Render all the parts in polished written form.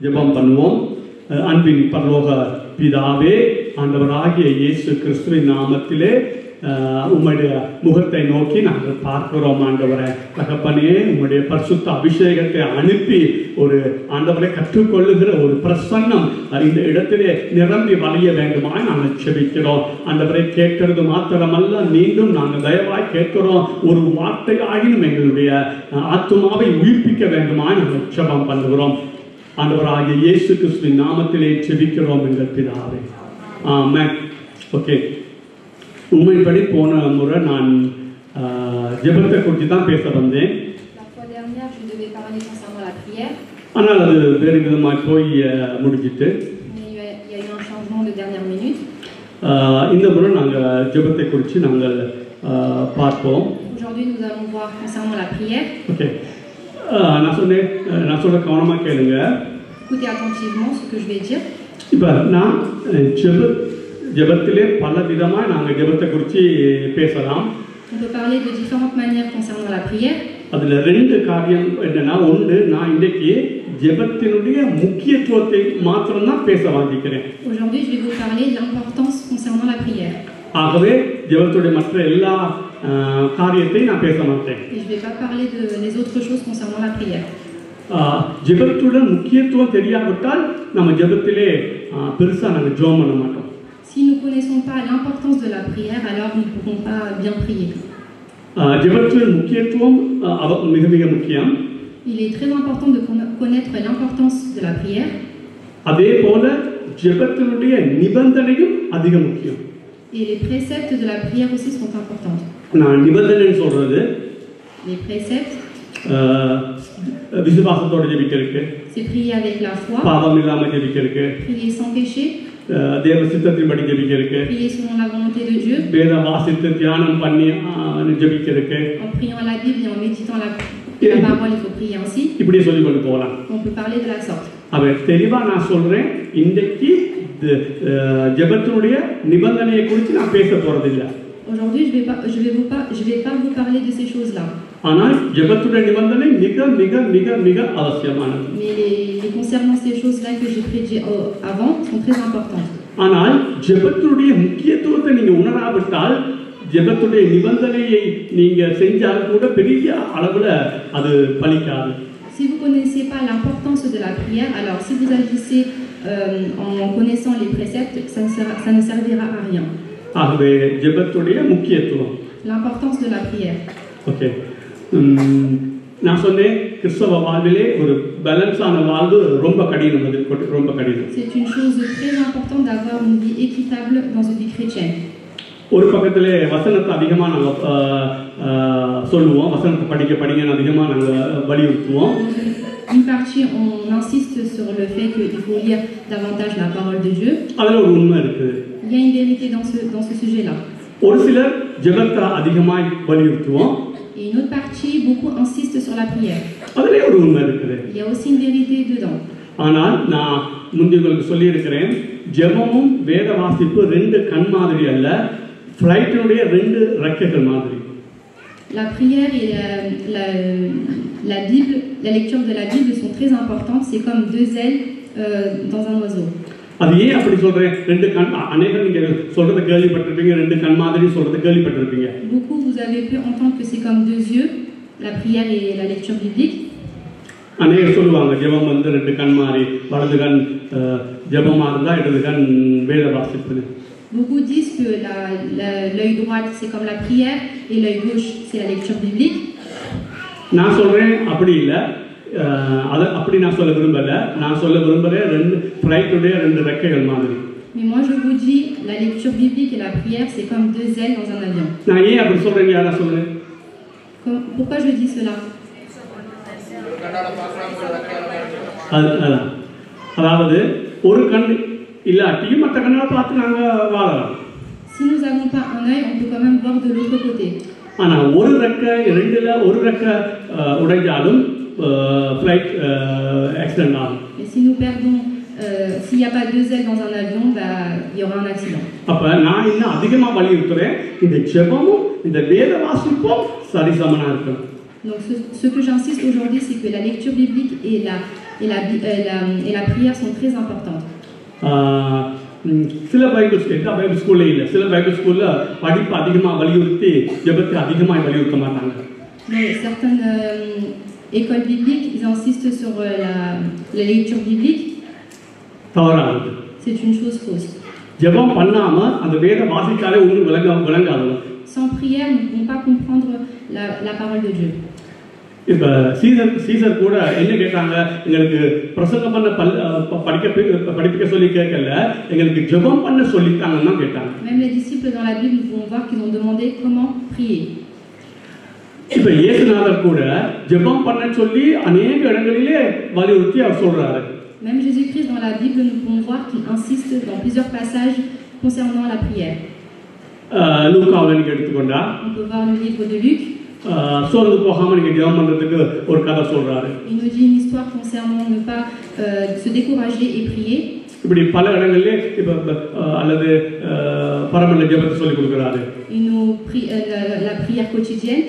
ஜெபம் பண்ணுவோம். அன்பின் பரலோக பிதாவே, ஆண்டவராகிய இயேசு கிறிஸ்துவின் நாமத்திலே உம்முடைய முகத்தை நோக்கி நாங்கள் பார்க்கிறோம். ஆண்டவரை தகப்பனே, உம்முடைய பரிசுத்த அபிஷேகத்தை அனுப்பி ஒரு ஆண்டவரை கற்றுக்கொள்ளுகிற ஒரு பிரசன்னம் இந்த இடத்திலே நிரம்பி வழிய வேண்டுமாய் நாங்கள் செபிக்கிறோம். ஆண்டவரை கேட்கிறது மாத்திரமல்ல, மீண்டும் நாங்கள் தயவாய் கேட்கிறோம், ஒரு வார்த்தை ஆகினும் எங்களுடைய ஆத்துமாவை உயிர்ப்பிக்க வேண்டுமாய் நாங்கள் ஜெபம் பண்ணுகிறோம். ஆண்டவராகிய இயேசு கிறிஸ்துவின் நாமத்திலே செபிக்கிறோம் எங்கள் பிதாவே, ஆமென். ஓகே, உண்மைப்படி போன முறை நான் ஜெபத்தை குறித்து தான் பேச வந்தேன். ஆனால் அது வேறு விதமாக போய் முடிஞ்சிட்டு இந்த முறை நாங்கள் ஜெபத்தை குறித்து நாங்கள் பார்ப்போம். ஓகே, நான் சொல்ல கவனமாக கேளுங்க. இப்போ நான் ஜெபத்திலே பல விதமாக நாங்கள் ஜெபத்தை குறித்து பேசலாம். அதில் ரெண்டு காரியம் என்னன்னா, ஒன்று நான் இன்றைக்கு ஜெபத்தினுடைய முக்கியத்துவத்தை மாத்திரம்தான் பேச வாங்கிக்கிறேன். ஆகவே ஜெபத்துடைய மற்ற எல்லா காரியத்தையும் நான் பேச மாட்டேன். ஜெபத்துடன் முக்கியத்துவம் தெரியாவிட்டால் நம்ம ஜெபத்திலே பெருசாக நாங்கள் ஜெபம் பண்ண மாட்டோம். Si nous ne connaissons pas l'importance de la prière, alors nous ne pourrons pas bien prier. Il est très important de connaître l'importance de la prière. Et les préceptes de la prière aussi sont importants. Les préceptes, c'est prier avec la foi, prier sans péché, prier selon la volonté de Dieu, en priant la Bible et en méditant la parole, il faut prier ainsi. On peut parler de la sorte. Aujourd'hui, je vais pas vous parler de ces choses-là. Mais les concernant ces choses-là que j'ai prédit avant sont très importantes. Si vous ne connaissez pas l'importance de la prière, alors si vous agissez en connaissant les préceptes, ça ne servira à rien. L'importance de la prière. Okay. நான் சொன்னேன், கிறிஸ்தவ வாழ்விலே ஒரு பேலன்ஸான வாழ்வு ரொம்ப கடினம். C'est une chose très importante d'avoir une vie équitable dans une vie chrétienne. ஒரு பக்கத்திலே வசனத்தை அதிகமாக நாங்கள் சொல்லுவோம், வசனத்தை படிங்கன்னு அதிகமாக நாங்கள் வலியுறுத்துவோம். Une partie, on insiste sur le fait qu'il faut lire davantage la parole de Dieu. அதில் ஒரு உண்மை இருக்குது. Il y a une vérité dans ce sujet-là. ஒரு சிலர் ஜெபத்தை அதிகமாக வலியுறுத்துவோம். Et une autre partie, beaucoup insistent sur la prière. Il y a aussi une vérité dedans. ஆனால் நான் முந்திகளுக்கு சொல்லியிருக்கிறேன், ஜெபமும் வேத வாசிப்பு ரெண்டு கண் மாதிரி அல்ல, ஃப்ளைட்டினுடைய ரெண்டு ரெக்கைகள் மாதிரி. La prière et la Bible, la lecture de la Bible sont très importantes. C'est comme deux ailes dans un oiseau. அது ஏன் அப்படி சொல்றேன்? ரெண்டு கண், அநேகர் நீங்க சொல்றத கேள்விப்பட்டிருப்பீங்க, ரெண்டு கண் மாதிரி சொல்றத கேள்விப்பட்டிருப்பீங்க. Beaucoup vous avez pu entendre que c'est comme deux yeux, la prière et la lecture biblique. அநேகர் சொல்லுவாங்க, ஜெபம் வந்து ரெண்டு கண் மாதிரி, வலது கண் ஜெபமா இருந்தா இடது கண் வேத வாசிப்பு. Beaucoup disent que l'œil droit c'est comme la prière et l'œil gauche c'est la lecture biblique. நான் சொல்றேன் அப்படி இல்லை, அப்படி நான் சொல்ல விரும்பல. நான் சொல்ல விரும்புறேன் ரெண்டு ஃப்ளைட்டுடைய ரெண்டு ரெக்கைகள் மாதிரி. Mais moi je vous dis, la lecture biblique et la prière c'est comme deux ailes dans un avion. நான் ஏன் அப்படி சொல்றேன், யாரா சொல்றேன்? Pourquoi je dis cela? அதாவது ஒரு கண் இல்லாட்டியும் மற்ற கண்ணால பார்த்து நாங்க வாழலாம். Si nous n'avons pas un œil, on peut quand même voir de l'autre côté. ஆனா ஒரு ரெக்கை ரெண்டுல ஒரு ரெக்கை உடைஞ்சாலும் flight accident ஆகும். Et si nous perdons, s'il n'y a pas deux ailes dans un avion, il y aura un accident. அப்ப நான் இன்னும் அதிகமா வலியுறுத்துறேன், இந்த ஜெபமும் இந்த வேத வாசிப்பும் சரிசமனா இருக்கணும். Donc ce que j'insiste aujourd'hui, c'est que la lecture biblique et et la prière sont très importantes. சில பைபிள் ஸ்கூல்ல இல்ல சில பைபிள் ஸ்கூல்ல படிப்பு அதிகமா வலியுறுத்தி ஜெபத்தை அதிகமா வலியுறுத்த மாட்டாங்க. Mais certaines écoles bibliques, ils insistent sur la lecture biblique. தவறானது. C'est une chose fausse. ஜெபம் பண்ணாம அந்த வேத வாசிச்சாலே ஒண்ணும் விளங்காது. Sans prière, nous ne pouvons pas comprendre la parole de Dieu. இப்ப சீசர் கூட என்ன கேட்டாங்க, எங்களுக்கு பிரசங்கம் பண்ண படிப்பிக்க சொல்லி கேட்கல, எங்களுக்கு ஜெபம் பண்ண சொல்லிட்டாங்கன்னு தான் கேட்டாங்க. Même les disciples dans la Bible, nous pouvons voir qu'ils ont demandé comment prier. இப்ப இயேசுநாதர் கூட ஜெபம் பண்ண சொல்லி अनेक இடங்களிலே வலியுறுத்தி அவர் சொல்றாரு. Même Jésus-Christ dans la Bible, nous pouvons voir qu'il insiste dans plusieurs passages concernant la prière. லூக்காவை நீங்க எடுத்துக்கொண்டா On peut voir le livre de Luc. சோர்ந்து போகாம நீங்க ஜெபம் பண்றதுக்கு ஒரு கதை சொல்றாரு. Il nous dit une histoire concernant ne pas se décourager et prier. இப்படி பல இடங்களிலே இப்ப அல்லது பரமல ஜெபத்தை சொல்லி கொடுக்கறாரு. Il nous prie la prière quotidienne.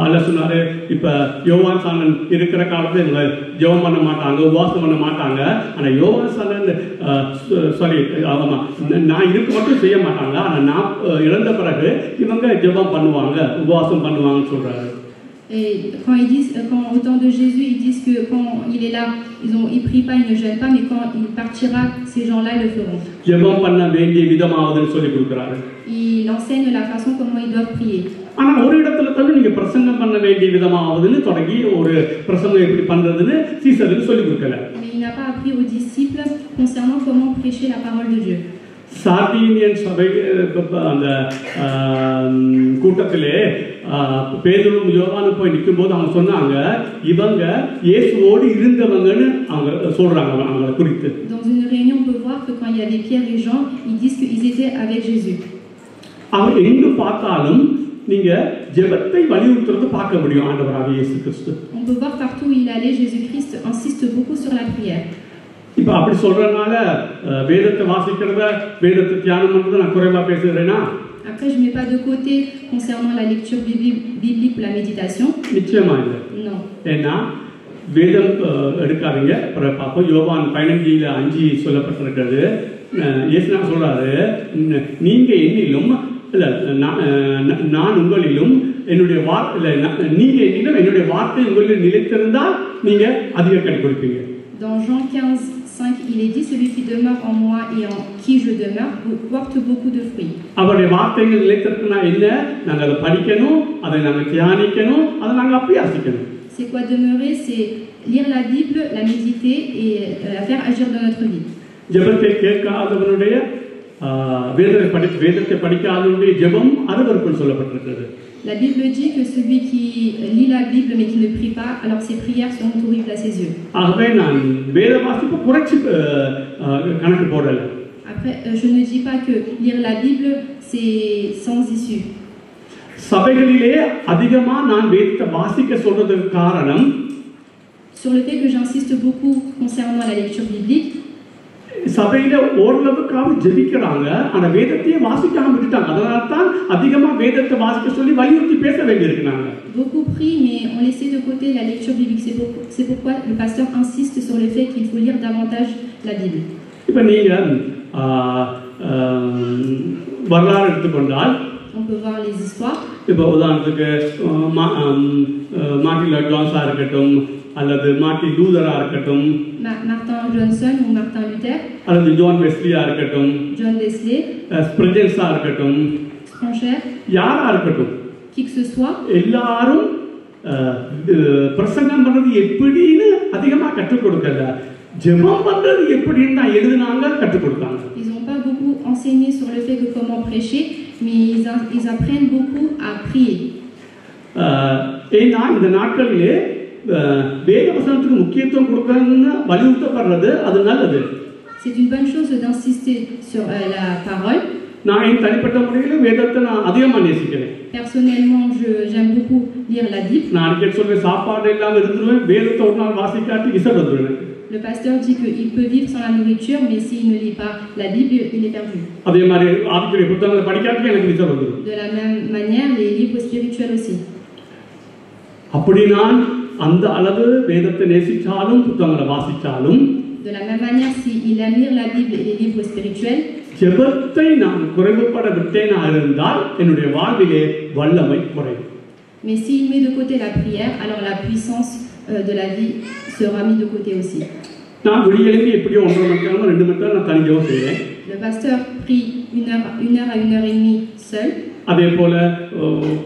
அல்ல சொன்னாரு, இப்ப யோவான் சாணன் இருக்கிற காலத்துல இவங்க ஜெபம் பண்ண மாட்டாங்க, உபவாசம் பண்ண மாட்டாங்க. ஆனா யோவான் சாணன் சாரி ஆமா நான் இருக்க மட்டும் செய்ய மாட்டாங்க, ஆனா நான் இறந்த பிறகு இவங்க ஜெபம் பண்ணுவாங்க, உபவாசம் பண்ணுவாங்கன்னு சொல்றாரு. Et quand au temps de Jésus, ils disent que quand il est là, ils prient pas, ils ne jeûnent pas, mais quand il partira, ces gens-là le feront. ஜெபம் பண்ண வேண்டிய விதமாவதுன்னு சொல்லி கொடுக்கறாரு. Il enseigne la façon comment ils doivent prier. ஆனா ஒரு இடத்துல தான் நீங்க பிரசங்கம் பண்ண வேண்டிய விதமாவதுன்னு தொடங்கி ஒரு பிரசங்கம் எப்படி பண்றதுன்னு சீசருக்கு சொல்லி கொடுக்கல. Mais il n'a pas appris aux disciples concernant comment prêcher la parole de Dieu. சார்தீனியன் சபை அந்த கூட்டத்திலே பேதுரும் யோவானும் போய் நிற்கும்போது அவங்க சொன்னாங்க, இவங்க இயேசுவோடு இருந்தவங்கன்னு அவங்க சொல்றாங்க அவங்களை குறித்து. Dans une réunion, on peut voir que quand il y avait Pierre et Jean, ils disent qu'ils étaient avec Jésus. அவங்க எங்கு பார்த்தாலும் நீங்க ஜெபத்தை வலியுறுத்துறது பார்க்க முடியும் ஆண்டவராகிய இயேசு கிறிஸ்து. On peut voir partout où il allait, Jésus-Christ insiste beaucoup sur la prière. இப்ப அப்படி சொல்றதுனால வேதத்தை வாசிக்கிறத வேதத்தை தியானம் பண்றத நான் குறைவா பேசுறேனா? Après, je ne mets pas de côté concernant la lecture biblique ou la méditation. நிச்சயமா இல்லை. Non. ஏன்னா வேதம் எடுக்காதீங்க. அப்புறம் பார்ப்போம். யோவான் 15:5 சொல்லப்பட்டிருக்கிறது. இயேசு சொல்றாரு, நீங்க என்னிலும் இல்ல நான் உங்களிலும் என்னுடைய வார்த்தை நீங்க என்னிலும் என்னுடைய வார்த்தை உங்களில் நிலைத்திருந்தால் நீங்க அதிக கனி கொடுப்பீங்க. Dans Jean 15:5, il est dit, celui qui demeure en moi et en qui je demeure porte beaucoup de fruits. அவருடைய வார்த்தைகள் நிலைத்திருக்குன்னா என்ன? நாங்க அதை படிக்கணும், அதை நாங்க தியானிக்கணும், அதை நாங்க அபியாசிக்கணும். C'est quoi demeurer? C'est lire la Bible, la méditer et la faire agir dans notre vie. ஜெபத்தை கேட்காதவனுடைய வேதத்தை படிக்காதவனுடைய ஜெபம் அருவருப்புன்னு சொல்லப்பட்டிருக்கிறது. La Bible dit que celui qui lit la Bible mais qui ne prie pas, alors ses prières seront horribles à ses yeux. ஆகவே நான் வேத வாசிப்பு குறைச்சி கணக்கு போடல. Après, je ne dis pas que lire la Bible c'est sans issue. சபைகளிலே அதிகமா நான் வேதத்தை வாசிக்க சொல்றதுக்கு காரணம், sur le fait que j'insiste beaucoup concernant la lecture biblique. சபையில ஓரளவுக்காக ஜெபிக்கிறாங்க, ஆனா வேதத்தையே வாசிக்காம விட்டுட்டாங்க. அதனால தான் அதிகமா வேதத்தை வாசிக்க சொல்லி வலியுறுத்தி பேச வேண்டியிருக்கு. நாங்க beaucoup prient mais on laissait de côté la lecture biblique. C'est pourquoi le pasteur insiste sur le fait qu'il faut lire davantage la Bible. இப்ப நீங்க வரலாறு எடுத்துக்கொண்டால் on peut voir les histoires. இப்ப உதாரணத்துக்கு மார்ட்டின் லாட்ஜான்ஸா இருக்கட்டும், அல்லது மார்ட்டின் லூதரா இருக்கட்டும், Martin Johnson ou Martin Luther, அல்லது ஜான் வெஸ்லியா இருக்கட்டும், John Wesley, ஸ்பிரிஜன்ஸா இருக்கட்டும், Spencer, யாரா இருக்கட்டும், qui que ce soit, எல்லாரும் பிரசங்கம் பண்றது எப்படின்னு அதிகமா கற்றுக் கொடுக்கல, ஜெபம் பண்றது எப்படின்னு தான் எழுதினாங்க, கற்றுக் கொடுத்தாங்க. Ils n'ont pas beaucoup enseigné sur le fait que comment prêcher, mais ils apprennent beaucoup à prier. ஏன்னா இந்த நாட்களிலே வேத வசனத்துக்கு முக்கியத்துவம் கொடுக்கணும்னு வலியுறுத்தப்படுறது அது நல்லது. C'est une bonne chose d'insister sur la parole. நான் என் தனிப்பட்ட முறையில் வேதத்தை நான் அதிகமாக நேசிக்கிறேன். Personnellement, j'aime beaucoup lire la Bible. நான் அடிக்கடி சொல்வேன், சாப்பாடு இல்லாமல் இருந்துருவேன், வேதத்தை ஒரு நாள் வாசிக்காட்டி விசர் வந்துருவேன். Le pasteur dit qu'il peut vivre sans la nourriture, mais s'il ne lit pas la Bible, il est perdu. அதே மாதிரி ஆவிக்குரிய புத்தகங்களை படிக்காட்டி எனக்கு விசர் வந்துரும். De la même manière, les livres spirituels aussi. அப்படி நான் அந்த அளவு வேதத்தை நேசிச்சாலும் புத்தகங்களை வாசிச்சாலும் De la même manière, s'il aime lire la Bible et les livres spirituels, ஜெபத்தை நான் குறைவுபட விட்டேனா இருந்தால் என்னுடைய வாழ்விலே வல்லமை குறையும். mais s'il met de côté la prière, alors la puissance de la vie sera mise de côté aussi. நான் விடியெழும்பி எப்படியோ 1.5 மணி நேரம் 2 மணி நேரம் நான் தனியாக செய்வேன். Le pasteur prie 1 heure à 1 heure et demie seul. அதே போல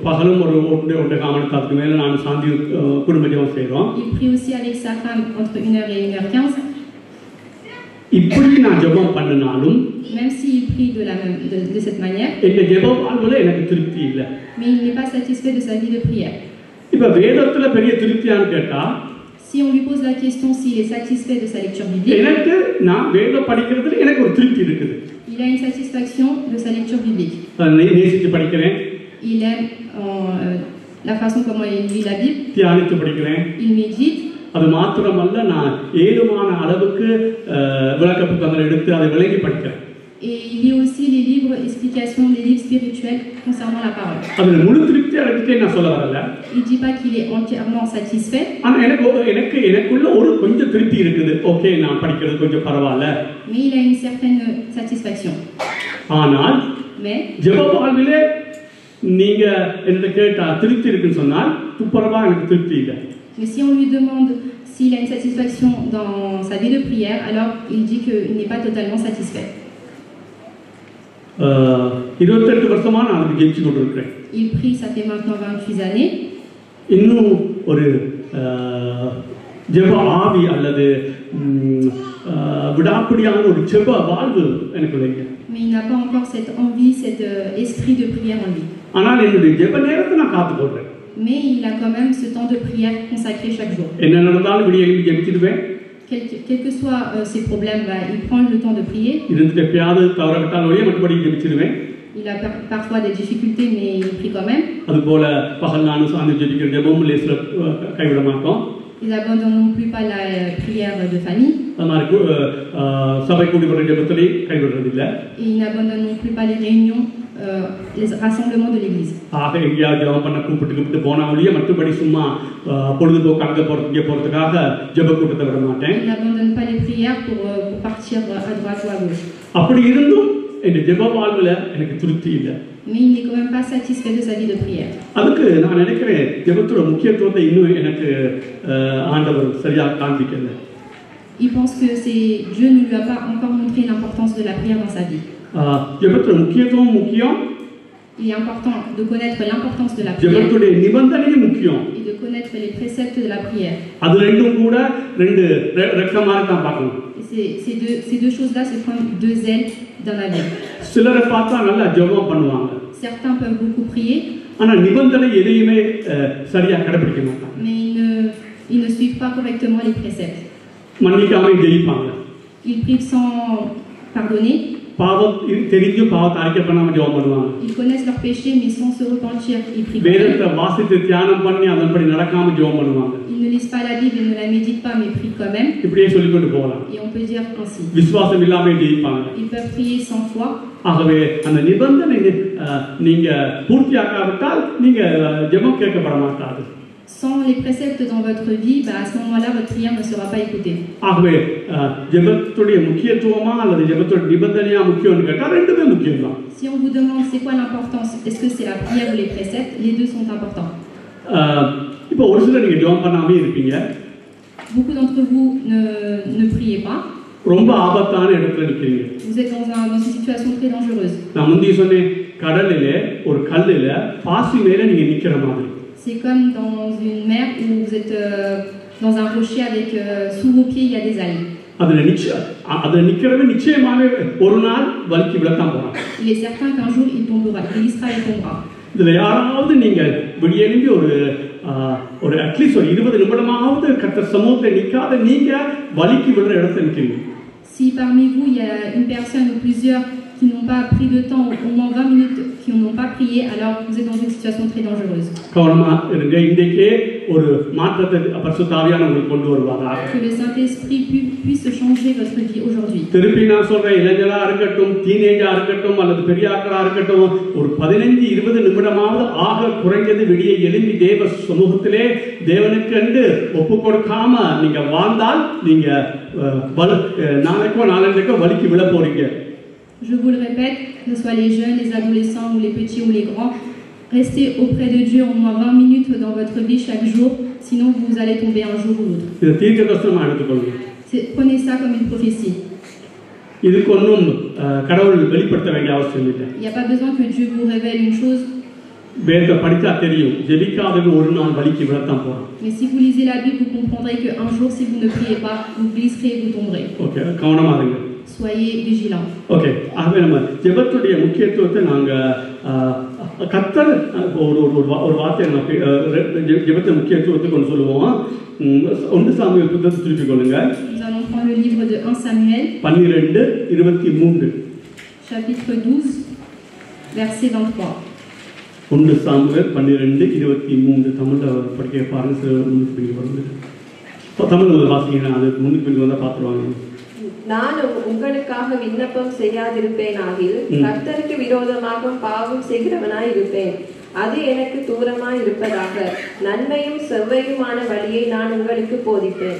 பகலும் ஒரு 1.5 மணி நேரத்துக்கு மேல நான் சாந்தி குடும்ப ஜெபம் செய்றோம். Il prie aussi avec sa femme entre 1 heure et 1h15. இப்படி நான் ஜெபம் பண்ணனாலும் Même s'il prie de cette manière, இந்த ஜெப வாழ்வுல எனக்கு திருப்தி இல்லை. mais il n'est pas satisfait de sa vie de prière. இப்ப வேதத்துல பெரிய திருப்தியான்னு கேட்டா, Si on lui pose la question s'il est satisfait de sa lecture biblique, எனக்கு நான் வேதம் படிக்கிறதுல எனக்கு ஒரு திருப்தி இருக்குது. il a une satisfaction de sa lecture biblique. நேசித்து படிக்கிறேன். Il aime la façon comment il lit la Bible. தியானித்து படிக்கிறேன். Il médite. அது மாத்திரமல்ல, நான் ஏழுமான அளவுக்கு விளக்க புத்தகங்களை எடுத்து அதை விளங்கி படிக்கிறேன். Et il lit aussi les livres explications, les livres spirituels concernant la parole. அதுல முழு திருப்தி அடைஞ்சிட்டே நான் சொல்ல வரல. Il dit pas qu'il est entièrement satisfait. ஆனா எனக்குள்ள ஒரு கொஞ்சம் திருப்தி இருக்குது. ஓகே, நான் படிக்கிறது கொஞ்சம் பரவாயில்ல. Mais il a une certaine satisfaction. ஆனால் Mais ஜெப வாழ்விலே நீங்க என்ன கேட்டா திருப்தி இருக்குன்னு சொன்னால் துப்புரவா எனக்கு திருப்தி இல்லை. Mais si on lui demande s'il a une satisfaction dans sa vie de prière, alors il dit qu'il n'est pas totalement satisfait. 28 வருஷமா நான் அதுக்கு ஜெபிச்சு கொண்டிருக்கிறேன். Il prie, ça fait maintenant 28 années. இன்னும் ஒரு ஜெப ஆவி அல்லது விடாப்பிடியான ஒரு ஜெப வாழ்வு எனக்கு இல்லை. Mais il n'a pas encore cette envie, cet esprit de prière en lui. ஆனால் என்னுடைய ஜெப நேரத்தை நான் காத்து போடுறேன். Mais il a quand même ce temps de prière consacré chaque jour. என்ன நடந்தாலும் விடிய எழுப்பி ஜெபிச்சிடுவேன். Quels que soient ses problèmes, il prend le temps de prier. இருந்துட்டு எப்பயாவது தவற விட்டால் ஒழிய மற்றபடி ஜெபிச்சிடுவேன். Il a parfois des difficultés, mais il prie quand même. அதுபோல பகல் நானும் சாந்தி ஜெபிக்கிற ஜெபமும் லேசில் கைவிட மாட்டோம். Ils n'abandonnent non plus pas la prière de famille. அது மாதிரி சபை கூடி வர ஜெபத்திலே கைவிடுறதில்லை. Et ils n'abandonnent non plus pas les réunions, les rassemblements de l'église. ஆக எங்கேயாவது ஜெபம் பண்ண கூப்பிட்டு போனா ஒழிய மற்றபடி சும்மா பொழுதுபோக்கு அங்கே போறதுக்காக ஜெப கூட்டத்தை விட மாட்டேன். Ils n'abandonnent pas les prières pour partir à droite ou à gauche. அப்படி இருந்தும் இந்த ஜெப வாழ்வுல எனக்கு திருப்தி இல்லை. Mais il n'est quand même pas satisfait de sa vie de prière. அதுக்கு நான் நினைக்கிறேன் ஜெபத்தோட முக்கியத்துவத்தை இன்னும் எனக்கு ஆண்டவர் சரியாக காண்பிக்கல. Il pense que Dieu ne lui a pas encore montré l'importance de la prière dans sa vie. ஜெபத்தோட முக்கியத்துவம் முக்கியம். Il est important de connaître l'importance de la prière ஜெபத்தோட நிபந்தனையும் முக்கியம். et de connaître les préceptes de la prière. அது ரெண்டும் கூட ரெண்டு ரெக்கமாக தான் பார்க்கணும். Ces deux choses-là, c'est comme deux ailes d'un avion. சிலரை பார்த்தா நல்லா ஜெபம் பண்ணுவாங்க. Certains peuvent beaucoup prier, ஆனா நிபந்தனை எதையுமே சரியா கடைபிடிக்க மாட்டாங்க. mais ils ne suivent pas correctement les préceptes. மன்னிக்காம ஜெயிப்பாங்க. Ils prient sans pardonner. பாவம் தெரிஞ்சு பாவத்தை அறிக்கை பண்ணாம ஜெபம் பண்ணுவாங்க. Ils connaissent leurs péchés, mais sans se repentir, ils prient. வேதத்தை வாசித்து தியானம் பண்ணி அதன்படி நடக்காம ஜெபம் பண்ணுவாங்க. Ils ne lisent pas la Bible et ne la méditent pas, mais prient quand même. இப்படியே சொல்லிக்கொண்டு போகலாம். Et on peut dire ainsi. விசுவாசம் இல்லாம ஜெயிப்பாங்க. Ils peuvent prier sans foi. ஆகவே அந்த நிபந்தனை நீங்க பூர்த்தியாக்காவிட்டால் நீங்க ஜெபம் கேட்கப்பட மாட்டாது. Sans les préceptes dans votre vie, à ce moment-là, votre prière ne sera pas écoutée. ஆகவே ஜெபத்துடைய முக்கியத்துவமா அல்லது ஜெபத்தோட நிபந்தனையா முக்கியம்னு கேட்டா ரெண்டுமே முக்கியம் தான். Si on vous demande c'est quoi l'importance, est-ce que c'est la prière ou les préceptes, les deux sont importants. இப்போ ஒரு சிலர் நீங்க ஜெபம் பண்ணாமே இருப்பீங்க. Beaucoup d'entre vous ne priez pas. ரொம்ப ஆபத்தான இடத்துல நிக்கிறீங்க. Vous êtes dans une situation très dangereuse. நான் முந்தைய சொன்னேன், கடலில ஒரு கல்லுல பாசி மேல நீங்க நிக்கிற மாதிரி. C'est comme dans une mer où vous êtes dans un rocher avec sous vos pieds il y a des algues. அதுல நிக்கிறவன் நிச்சயமாக ஒரு நாள் வலிக்கு விழத்தான் போறான். Il est certain qu'un jour il tombera, il glissera et tombera. இதுல யாராவது நீங்க வெளியேறி ஒரு அட்லீஸ்ட் ஒரு 20 நிமிடமாவது கர்த்தர் சமூகத்தை நிக்காத நீங்க வலிக்கு விழுற இடத்துல நிக்கிறீங்க. Si parmi vous il y a une personne ou plusieurs qui n'ont pas pris de temps, au moins 20 minutes, qui n'ont pas pris prier, alors vous êtes dans une situation très dangereuse. கவனமா இருங்க. இன்றைக்கே ஒரு மாற்றத்தை பரிசுத்த ஆவியானவர் உங்களுக்கு கொண்டு வருவாராக. Que le Saint-Esprit puisse changer votre vie aujourd'hui. திருப்பி நான் சொல்றேன், இளைஞரா இருக்கட்டும், டீனேஜா இருக்கட்டும், அல்லது பெரியாக்களா இருக்கட்டும், ஒரு 15-20 நிமிடமாவது ஆக குறைஞ்சது வெளியே எழும்பி தேவ சமூகத்திலே தேவனுக்கு என்று ஒப்பு கொடுக்காம நீங்க வாழ்ந்தால் நீங்க நாளைக்கோ நாளன்றைக்கோ வலிக்கு விழ போறீங்க. Je vous le répète, que ce soit les jeunes, les adolescents ou les petits ou les grands, restez auprès de Dieu au moins 20 minutes dans votre vie chaque jour, sinon vous allez tomber un jour ou l'autre. இதை தீர்க்கதரிசனமா எடுத்துக்கொள்ளுங்க. Prenez ça comme une prophétie. இதுக்கு ஒன்றும் கடவுள் வெளிப்படுத்த வேண்டிய அவசியம் இல்லை. Il n'y a pas besoin que Dieu vous révèle une chose. வேதத்தை படித்தா தெரியும், ஜெபிக்காதது ஒரு நாள் வலிக்கு விழத்தான் போறோம். Mais si vous lisez la Bible, vous comprendrez qu'un jour, si vous ne priez pas, vous glisserez et vous tomberez. Okay, கவனமா இருங்க. Soyez vigilants. Okay, ஆகவே நம்ம ஜெபத்துடைய முக்கியத்துவத்தை நாங்க கர்த்தர் ஒரு வார்த்தை நமக்கு ஜெபத்தின் முக்கியத்துவத்தை கொண்டு சொல்லுவோம். 1 சாமுவேல் புத்தகத்தை திருப்பிக் கொள்ளுங்க. Nous allons prendre le livre de 1 Samuel, 12:23. chapitre 12, verset 23. 1 Samuel 12:23. தமிழ்ல படிக்க பாருங்க, சில முன்னுக்கு பின்னாடி வருது. தமிழ்ல வாசிங்கன்னா அது முன்னுக்கு பின்னாடி வந்தா பார்த்துருவாங்க. நான் உங்களுக்காக விண்ணப்பம் செய்யாதிருப்பேனாகில் கர்த்தருக்கு விரோதமாக பாவம் செய்கிறவனாய் இருப்பேன். அது எனக்கு தூரமாய் இருப்பதாக நன்மையும் செவ்வையுமான வழியை நான் உங்களுக்கு போதிப்பேன்.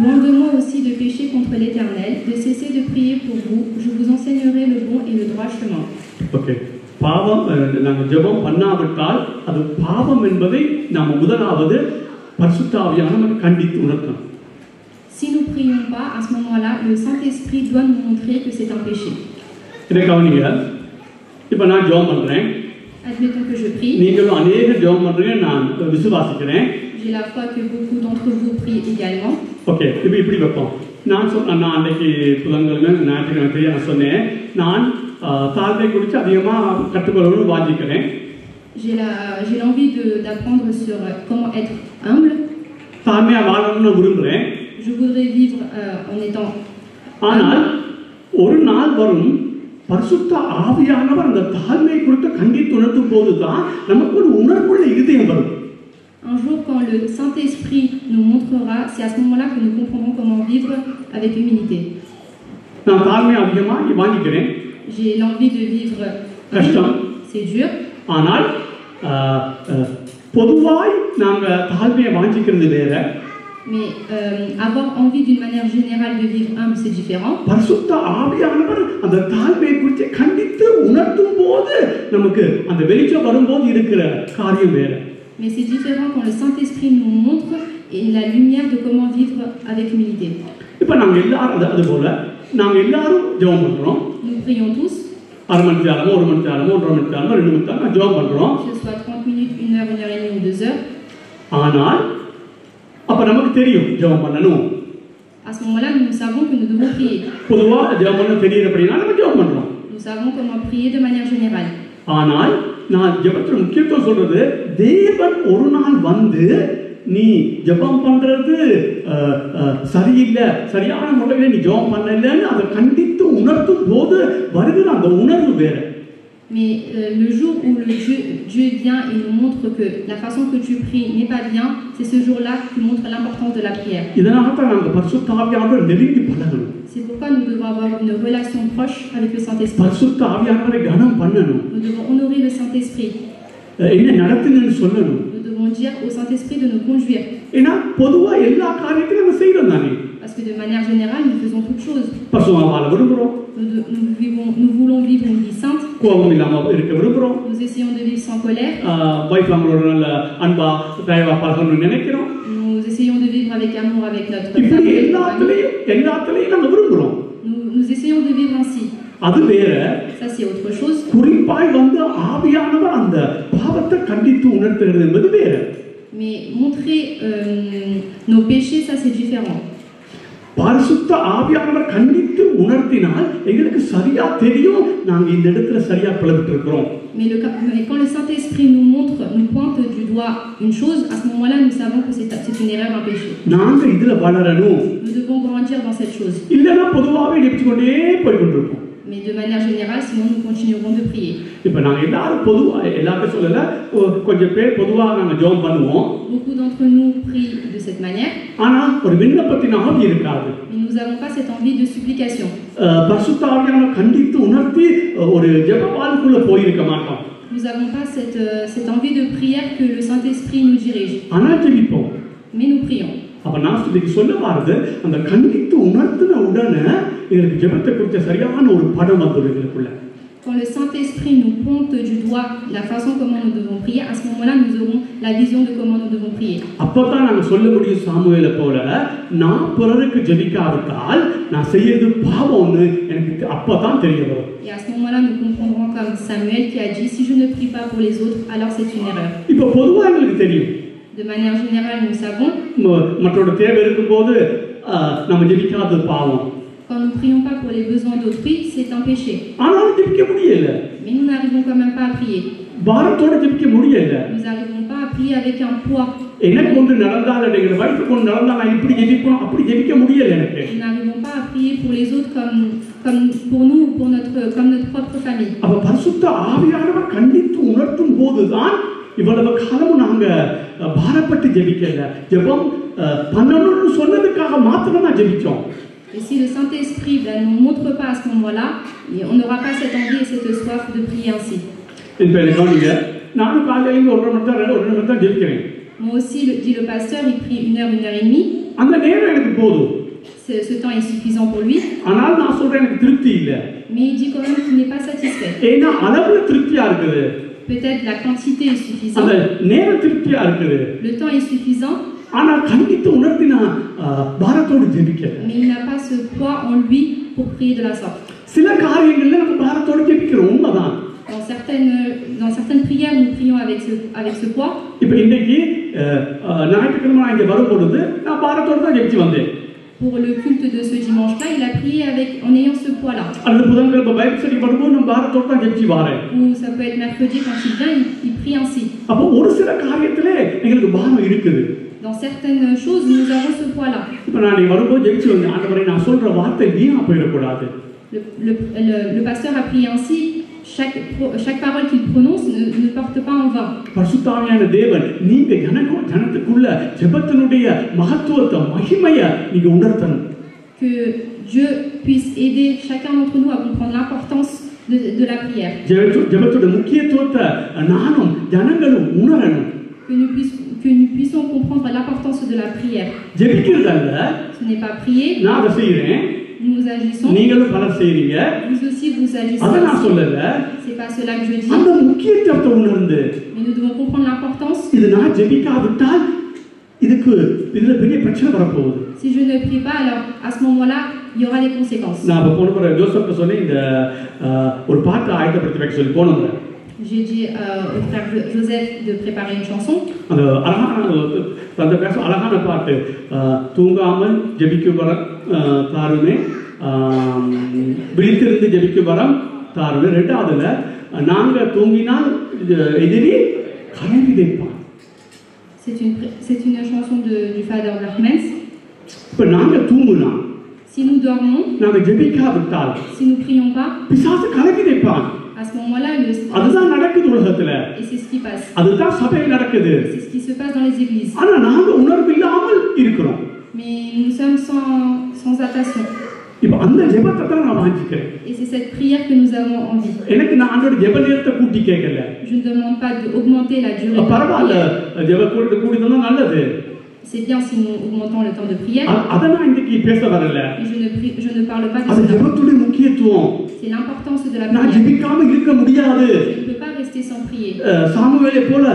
Loin de moi aussi de pécher contre l'Éternel, de cesser de prier pour vous, je vous enseignerai le bon et le droit chemin. Okay, பாவம் நாங்கள் ஜெபம் பண்ணாவிட்டால் அது பாவம் என்பதை நாம் முதலாவது பரிசுத்த ஆவியானவர் கண்டித்து உணர்த்தணும். Si nous ne prions pas, à ce moment-là, le Saint-Esprit doit nous montrer que c'est un péché. இதை கவனிங்க. இப்போ நான் ஜெபம் பண்றேன். Admettons que je prie. நீங்களும் அநேக ஜெபம் பண்றீங்க, நான் விசுவாசிக்கிறேன். J'ai la foi que beaucoup d'entre vous prient également. Okay, இப்போ இப்படி வைப்போம். நான் அன்னைக்கு புதன்கிழமை ஞாயிற்றுக்கிழமை நான் சொன்னேன், நான் தாழ்மை குறித்து அதிகமாக கற்றுக்கொள்ளணும்னு வாஞ்சிக்கிறேன். J'ai l'envie d'apprendre sur comment être humble. தாழ்மையாக வாழணும்னு விரும்புகிறேன். Je voudrais vivre en étant. ஆனால் ஒரு நாள் வரும், பரிசுத்த ஆவியானவர் அந்த தாழ்மை குறித்து கண்டித்து உணர்த்தும் போதுதான் நமக்கு ஒரு உணர்வுள்ள இதயம் வரும். Un jour, quand le Saint-Esprit nous montrera, c'est à ce moment-là que nous comprendrons comment vivre avec humilité. நான் தாழ்மை அதிகமாக வாங்கிக்கிறேன். J'ai l'envie de vivre. கஷ்டம். C'est dur. ஆனால் பொதுவாய் நாங்கள் தாழ்மையை வாங்கிக்கிறது வேற. Mais avoir envie d'une manière générale de vivre humble, c'est différent. பரிசுத்த ஆவியானவர் அந்த தாழ்மையை குறித்து கண்டித்து உணர்த்தும் போது நமக்கு அந்த வெளிச்சம் வரும்போது இருக்கிற காரியம் வேற. Mais c'est différent quand le Saint-Esprit nous montre et la lumière de comment vivre avec humilité. இப்போ நாங்க எல்லாரும் அதுபோல நாங்க எல்லாரும் ஜெபம் பண்றோம். Nous prions tous. 1/2 மணி நேரமோ 1 மணி நேரமோ 1.5 மணி நேரமோ 2 மணி நேரமோ ஜெபம் பண்றோம். Que ce soit 30 minutes, 1 heure, 1 heure et demie ou 2 heures. ஆனால் அப்ப நமக்கு தெரியும் ஜெபம் பண்ணணும். À ce moment-là, nous savons que nous devons prier. பொதுவா ஜெபம் பண்ண தெரியுது அப்படினா நம்ம ஜெபம் பண்றோம். Nous savons comment prier de manière générale. ஆனால் நான் ஜெபத்துக்கு முக்கியத்துவம் சொல்றது, தேவன் ஒரு நாள் வந்து நீ ஜெபம் பண்றது சரியில்லை, சரியான முறையில் நீ ஜெபம் பண்ணலன்னு அதை கண்டித்து உணர்த்தும் போது வருகிற அந்த உணர்வு வேற. Mais le jour où Dieu vient et nous montre que la façon que tu pries n'est pas bien, c'est ce jour-là qui montre l'importance de la prière. C'est pourquoi nous devons avoir une relation proche avec le Saint-Esprit. Nous devons honorer le Saint-Esprit. Nous devons dire au Saint-Esprit de nous conduire. Parce que de manière générale, nous faisons toutes choses. Nous voulons vivre une vie sainte. Nous essayons de vivre sans colère. Nous essayons de vivre avec amour avec notre famille. Nous essayons de vivre ainsi. Ça c'est autre chose. Mais montrer nos péchés, ça c'est différent. பரிசுத்த ஆவியானவர் கண்டித்து உணர்த்தினால் எங்களுக்கு சரியா தெரியும் நாங்க இந்த இடத்துல சரியா பிளவிட்டு இருக்கிறோம். Mais quand le Saint-Esprit nous montre, nous pointe du doigt une chose, à ce moment-là nous savons que c'est une erreur, un péché. நாங்க இதுல வளரணும். Nous devons grandir dans cette chose. இல்லனா பொதுவாவே நினைச்சு கொண்டே போய் கொண்டிருப்போம். Mais de manière générale, sinon nous continuerons de prier. இப்போ நாங்க எல்லாரும் பொதுவா எல்லாரும் சொல்லல கொஞ்சம் பேர் பொதுவா நாங்க ஜெபம் பண்ணுவோம். Beaucoup d'entre nous prient de cette manière. ஆனா ஒரு விண்ணப்பத்தின் ஆவி இருக்காது. Mais nous n'avons pas cette envie de supplication. பரிசுத்த ஆவியானவர் கண்டித்து உணர்த்தி ஒரு ஜெப வாழ்க்கைக்குள்ள போயிருக்க மாட்டோம். Nous n'avons pas cette envie de prière que le Saint-Esprit nous dirige. ஆனா ஜெபிப்போம். Mais nous prions. அப்ப நான் சொல்ல வாருது அந்த கண்டித்து உணர்த்தின உடனே எங்களுக்கு ஜெபத்தை குறித்த சரியான ஒரு படம் வந்துடும் எங்களுக்குள்ள. Quand le Saint-Esprit nous pointe du doigt la façon comment nous devons prier, à ce moment-là, nous aurons la vision de comment nous devons prier. அப்பதான் நாங்க சொல்ல முடியும் சாமுவேலை போல நான் பிறருக்கு ஜெபிக்காவிட்டால் நான் செய்யறது பாவம்னு எனக்கு அப்பதான் தெரிய வரும். Et à ce moment-là, nous comprendrons comme Samuel qui a dit si je ne prie pas pour les autres, alors c'est une erreur. இப்போ பொதுவா எங்களுக்கு தெரியும். De manière générale, nous savons. மற்றோட தேவை இருக்கும்போது நம்ம ஜெபிக்காதது பாவம். Quand nous ne prions pas pour les besoins d'autrui, c'est un péché. ஆனாலும் ஜெபிக்க முடியல. Mais nous n'arrivons quand même pas à prier. பாரத்தோட ஜெபிக்க முடியல. Nous n'arrivons pas à prier avec un poids. எனக்கு ஒன்று நடந்தால் எங்க வைஃப் ஒன்று நடந்தால் நான் இப்படி ஜெபிக்கணும் அப்படி ஜெபிக்க முடியல எனக்கு. Nous n'arrivons pas à prier pour les autres comme pour nous ou pour comme notre propre famille. அப்ப பரிசுத்த ஆவியானவர் கண்டித்து உணர்த்தும் போதுதான் இவ்வளவு காலம் நாங்க பாரப்பட்டு ஜெபிக்கல. ஜெபம் பண்ணணும்னு சொன்னதுக்காக மாத்திரம் நான் ஜெபிச்சோம். Et si le Saint-Esprit ne nous montre pas à ce moment-là, on n'aura pas cette envie et cette soif de prier ainsi. இப்போ கவனிங்க நானும் காலையில ஒரு மணி தான் ஜெபிக்கிறேன். Moi aussi, dit le pasteur, il prie 1 heure, 1 heure et demie. அந்த நேரம் எனக்கு போதும். Ce temps est suffisant pour lui. ஆனால் நான் சொல்றேன் எனக்கு திருப்தி இல்ல. Mais il dit quand même qu'il n'est pas satisfait. ஏன்னா அளவுல திருப்தியா இருக்குது. Peut-être la quantité est suffisante. அந்த நேரம் திருப்தியா இருக்குது. Le temps est suffisant. ஆனா கண்டித்து உணர்த்தினா பாரத்தோடு ஜெபிக்கல. Mais il n'a pas ce poids en lui pour prier de la sorte. சில காரியங்கள்ல நம்ம பாரத்தோடு ஜெபிக்கிறோம் உண்மைதான். Dans certaines prières, nous prions avec ce poids. இப்போ இன்னைக்கு ஞாயிற்றுக்கிழமை நான் இங்க வரும்பொழுது நான் பாரத்தோடு தான் ஜெபிச்சு வந்தேன். Pour le culte de ce dimanche-là, il a prié en ayant ce poids-là. அந்த புதன்கிழமை பைபிள் ஸ்டடி வரும்போது நான் பாரத்தோடு தான் ஜெபிச்சு வரேன். Ou ça peut être mercredi quand il vient, il prie ainsi. அப்போ ஒரு சில காரியத்திலே எங்களுக்கு பாரம் இருக்குது. Dans certaines choses, nous avons ce poids-là. இப்போ நான் இங்க வரும்போது ஜெபிச்சு வந்தேன். ஆண்டவரே நான் சொல்ற வார்த்தை வீணா போயிடக்கூடாது. Le pasteur a prié ainsi. Chaque parole qu'il prononce ne porte pas en vain. பரிசுத்தாவியான தேவன் நீங்க ஜனத்துக்குள்ள ஜெபத்தினுடைய மகத்துவத்தை மகிமையை நீங்க உணர்த்தணும். Que Dieu puisse aider chacun d'entre nous à comprendre l'importance de la prière. ஜெபத்தோட முக்கியத்துவத்தை நானும் ஜனங்களும் உணரணும். Que nous puissions comprendre l'importance de la prière. ஜெபிக்கிறதல்ல. Ce n'est pas prier. நான் அதை செய்றேன். Nous agissons. நீங்களும் பலர் செய்றீங்க. Vous aussi vous agissez. அத நான் சொல்லல. C'est pas cela que je dis. அந்த முக்கியத்துவத்தை உணர்ந்து. Mais nous devons comprendre l'importance. இது நான் ஜெபிக்காவிட்டால் இதுல பெரிய பிரச்சனை வரப்போகுது. Si je ne prie pas, alors à ce moment-là, il y aura des conséquences. நான் போன முறை ஜோசப்க்கு சொன்னேன் இந்த ஒரு பாட்டு ஆயத்தப்படுத்தி வைக்க சொல்லி போன முறை. J'ai dit au frère Joseph de préparer une chanson. அந்த அழகான பாட்டு தூங்காமல் ஜெபிக்கும் வரம் தாருமே விழித்திருந்து ஜெபிக்கும் வரம் தாருமே. ரெண்டாவதுல நாங்க தூங்கினால் எதிரி கரை விதைப்பான். C'est une chanson du Father Berkmans. இப்ப நாங்க தூங்குனா si nous dormons, நாங்க ஜெபிக்காவிட்டால் si nous prions pas, பிசாசு கரை விதைப்பான். À ce moment-là, அதுதான் நடக்குது உலகத்துல. Et c'est ce qui passe. அதுதான் சபையில் நடக்குது. C'est ce qui se passe dans les églises. ஆனா நாங்க உணர்வு இல்லாமல் இருக்கிறோம். Mais nous sommes sans attention. இப்ப அந்த ஜெபத்தை தான் நான் வாஞ்சிக்கிறேன். Et c'est cette prière que nous avons envie. எனக்கு நான் ஆண்டோட ஜெப நேரத்தை கூட்டி கேட்கல. Je ne demande pas d'augmenter la durée de la பரவாயில்ல ஜெப கூட்டினா நல்லது. C'est bien si nous augmentons le temps de prière. அத நான் இன்னைக்கு பேச வரல. Je ne parle pas de அது ஜெபத்துடைய முக்கியத்துவம். C'est l'importance de la நான் prière. ஜெபிக்காம இருக்க முடியாது. Je ne peux pas rester sans prier. சாமுவேலை போல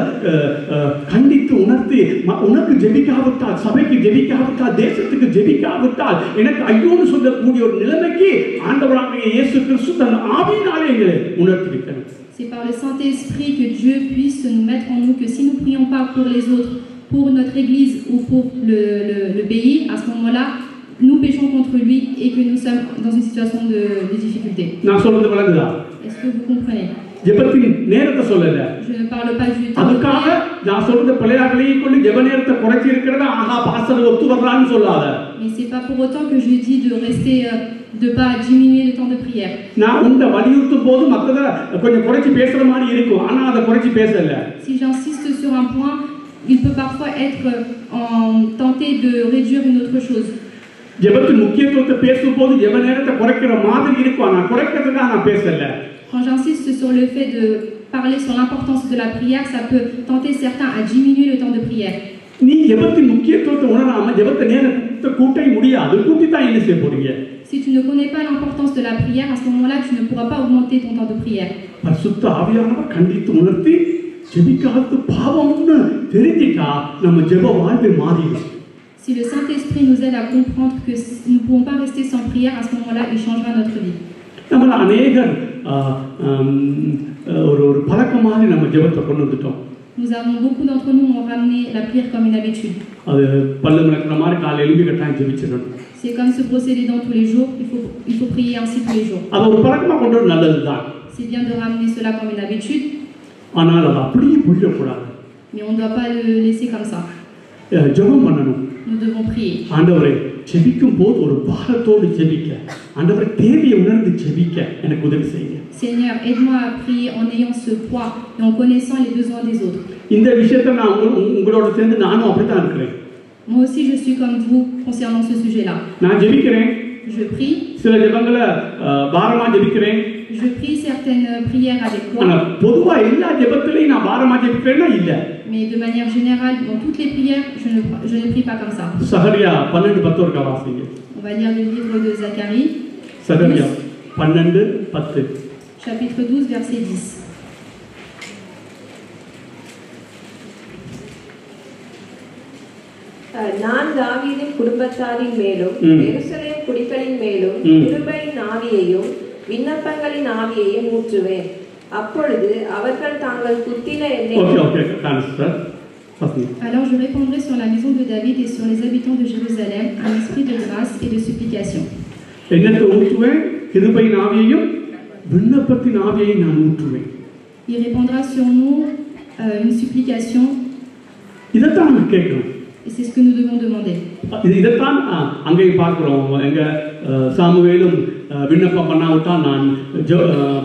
கண்டித்து உணர்த்தி உனக்கு ஜெபிக்காவிட்டால் சபைக்கு ஜெபிக்காவிட்டால் தேசத்துக்கு ஜெபிக்காவிட்டால் எனக்கு ஐயோன்னு சொல்லக்கூடிய ஒரு நிலைமைக்கு ஆண்டவராகிய இயேசு கிறிஸ்து தன் ஆவியினாலே எங்களை உணர்த்தி விட்டார். C'est par le Saint-Esprit que Dieu puisse nous mettre en nous que si nous ne prions pas pour les autres, pour notre Église ou pour le pays, à ce moment-là, nous péchons contre lui et que nous sommes dans une situation de difficulté. Est-ce que vous comprenez? ஜெபத்தின் நேரத்தை சொல்லல. Je ne parle pas du temps. அதுக்காக நான் சொல்ற பிள்ளையார்களையும் கொண்டு ஜெப நேரத்தை குறைச்சி இருக்கிறதா ஆஹா பாஸ்டர் ஒத்து வர்றான்னு சொல்லாத. Mais c'est pas pour autant que je dis de rester de pas diminuer le temps de prière. நான் உண்ட வலியுறுத்தும் போது மத்தத கொஞ்சம் குறைச்சி பேசுற மாதிரி இருக்கும், ஆனா அதை குறைச்சி பேசல. Si j'insiste sur un point, il peut parfois être tenté de réduire une autre chose. ஜெபத்தின் முக்கியத்துவத்தை பேசும்போது ஜெப நேரத்தை குறைக்கிற மாதிரி இருக்கும், ஆனா குறைக்கிறதுக்காக நான் பேசல. Quand j'insiste sur le fait de parler sur l'importance de la prière, ça peut tenter certains à diminuer le temps de prière. நீ ஜெபத்தின் முக்கியத்துவத்தை உணராம ஜெபத்தை நேரத்தை கூட்ட முடியாது. கூட்டி தான் என்ன செய்ய போறீங்க? Si tu ne connais pas l'importance de la prière, à ce moment-là, tu ne pourras pas augmenter ton temps de prière. பரிசுத்த ஆவியானவர் கண்டித்து உணர்த்தி ஜெபிக்காதது பாவம்னு தெரிஞ்சிட்டா நம்ம ஜெப வாழ்க்கை மாறிடும். Si le Saint-Esprit nous aide à comprendre que nous ne pouvons pas rester sans prière, à ce moment-là, il changera notre vie. நம்மள அநேகர் ஒரு பழக்கமாக நம்ம ஜெபத்தை கொண்டு வந்துட்டோம். Nous avons beaucoup d'entre nous ont ramené la prière comme une habitude. அது பல்லு விளக்குற மாதிரி காலை எழுப்பி கட்டாயம் ஜெபிச்சிடணும். C'est comme se brosser les dents tous les jours, il faut prier ainsi tous les jours. அது ஒரு பழக்கமா கொண்டு வர நல்லதுதான். C'est bien de ramener cela comme une habitude. ஆனால் அது அப்படியே போயிடக்கூடாது. Mais on ne doit pas le laisser comme ça. ஜெபம் பண்ணணும். Nous devons prier. ஆண்டவரே, ஜெபிக்கும் போது ஒரு பாரத்தோடு ஜெபிக்க, ஆண்டவரே தேவையை உணர்ந்து ஜெபிக்க எனக்கு உதவி செய்யுங்க. Seigneur, aide-moi à prier en ayant ce poids et en connaissant les besoins des autres. இந்த விஷயத்தை நான் உங்களோட சேர்ந்து நானும் அப்படித்தான் இருக்கிறேன். Moi aussi, je suis comme vous concernant ce sujet-là. நான் ஜெபிக்கிறேன். Je prie. சில ஜெபங்களை பாரமா ஜெபிக்கிறேன். Je prie certaines prières avec foi. ஆனா பொதுவா எல்லா ஜெபத்திலையும் நான் பாரமா ஜெபிக்கிறேன்னா இல்ல. Mais de manière générale, dans toutes les prières, je ne prie pas comme ça. சகரியா 12:10 ஒரு வாசிங்க. On va lire le livre de Zacharie. Zechariah 12:10. Chapitre 12, verset 10. நான் தாவீதின் குடும்பத்தாரின் மேலும் எருசலேம் குடிகளின் மேலும் கிருபையின் ஆவியையும் விண்ணப்பங்களின் ஆவியையும் ஊற்றுவேன். அப்பொழுது அவர்கள் தாங்கள் குத்தின எண்ணெய். Alors je répandrai sur la maison de David et sur les habitants de Jérusalem un esprit de grâce et de supplication. என்னத்தை ஊற்றுவேன்? கிருபையின் ஆவியையும் விண்ணப்பத்தின் ஆவியையும் நான் ஊற்றுவேன். Il répandra sur nous une supplication. இதைத்தான் நான் கேட்கிறோம். Et c'est ce que nous devons demander. இதைத்தான் அங்கே பார்க்கிறோம். எங்க சாமுவேலும் விண்ணப்பம் பண்ணாவிட்டா நான்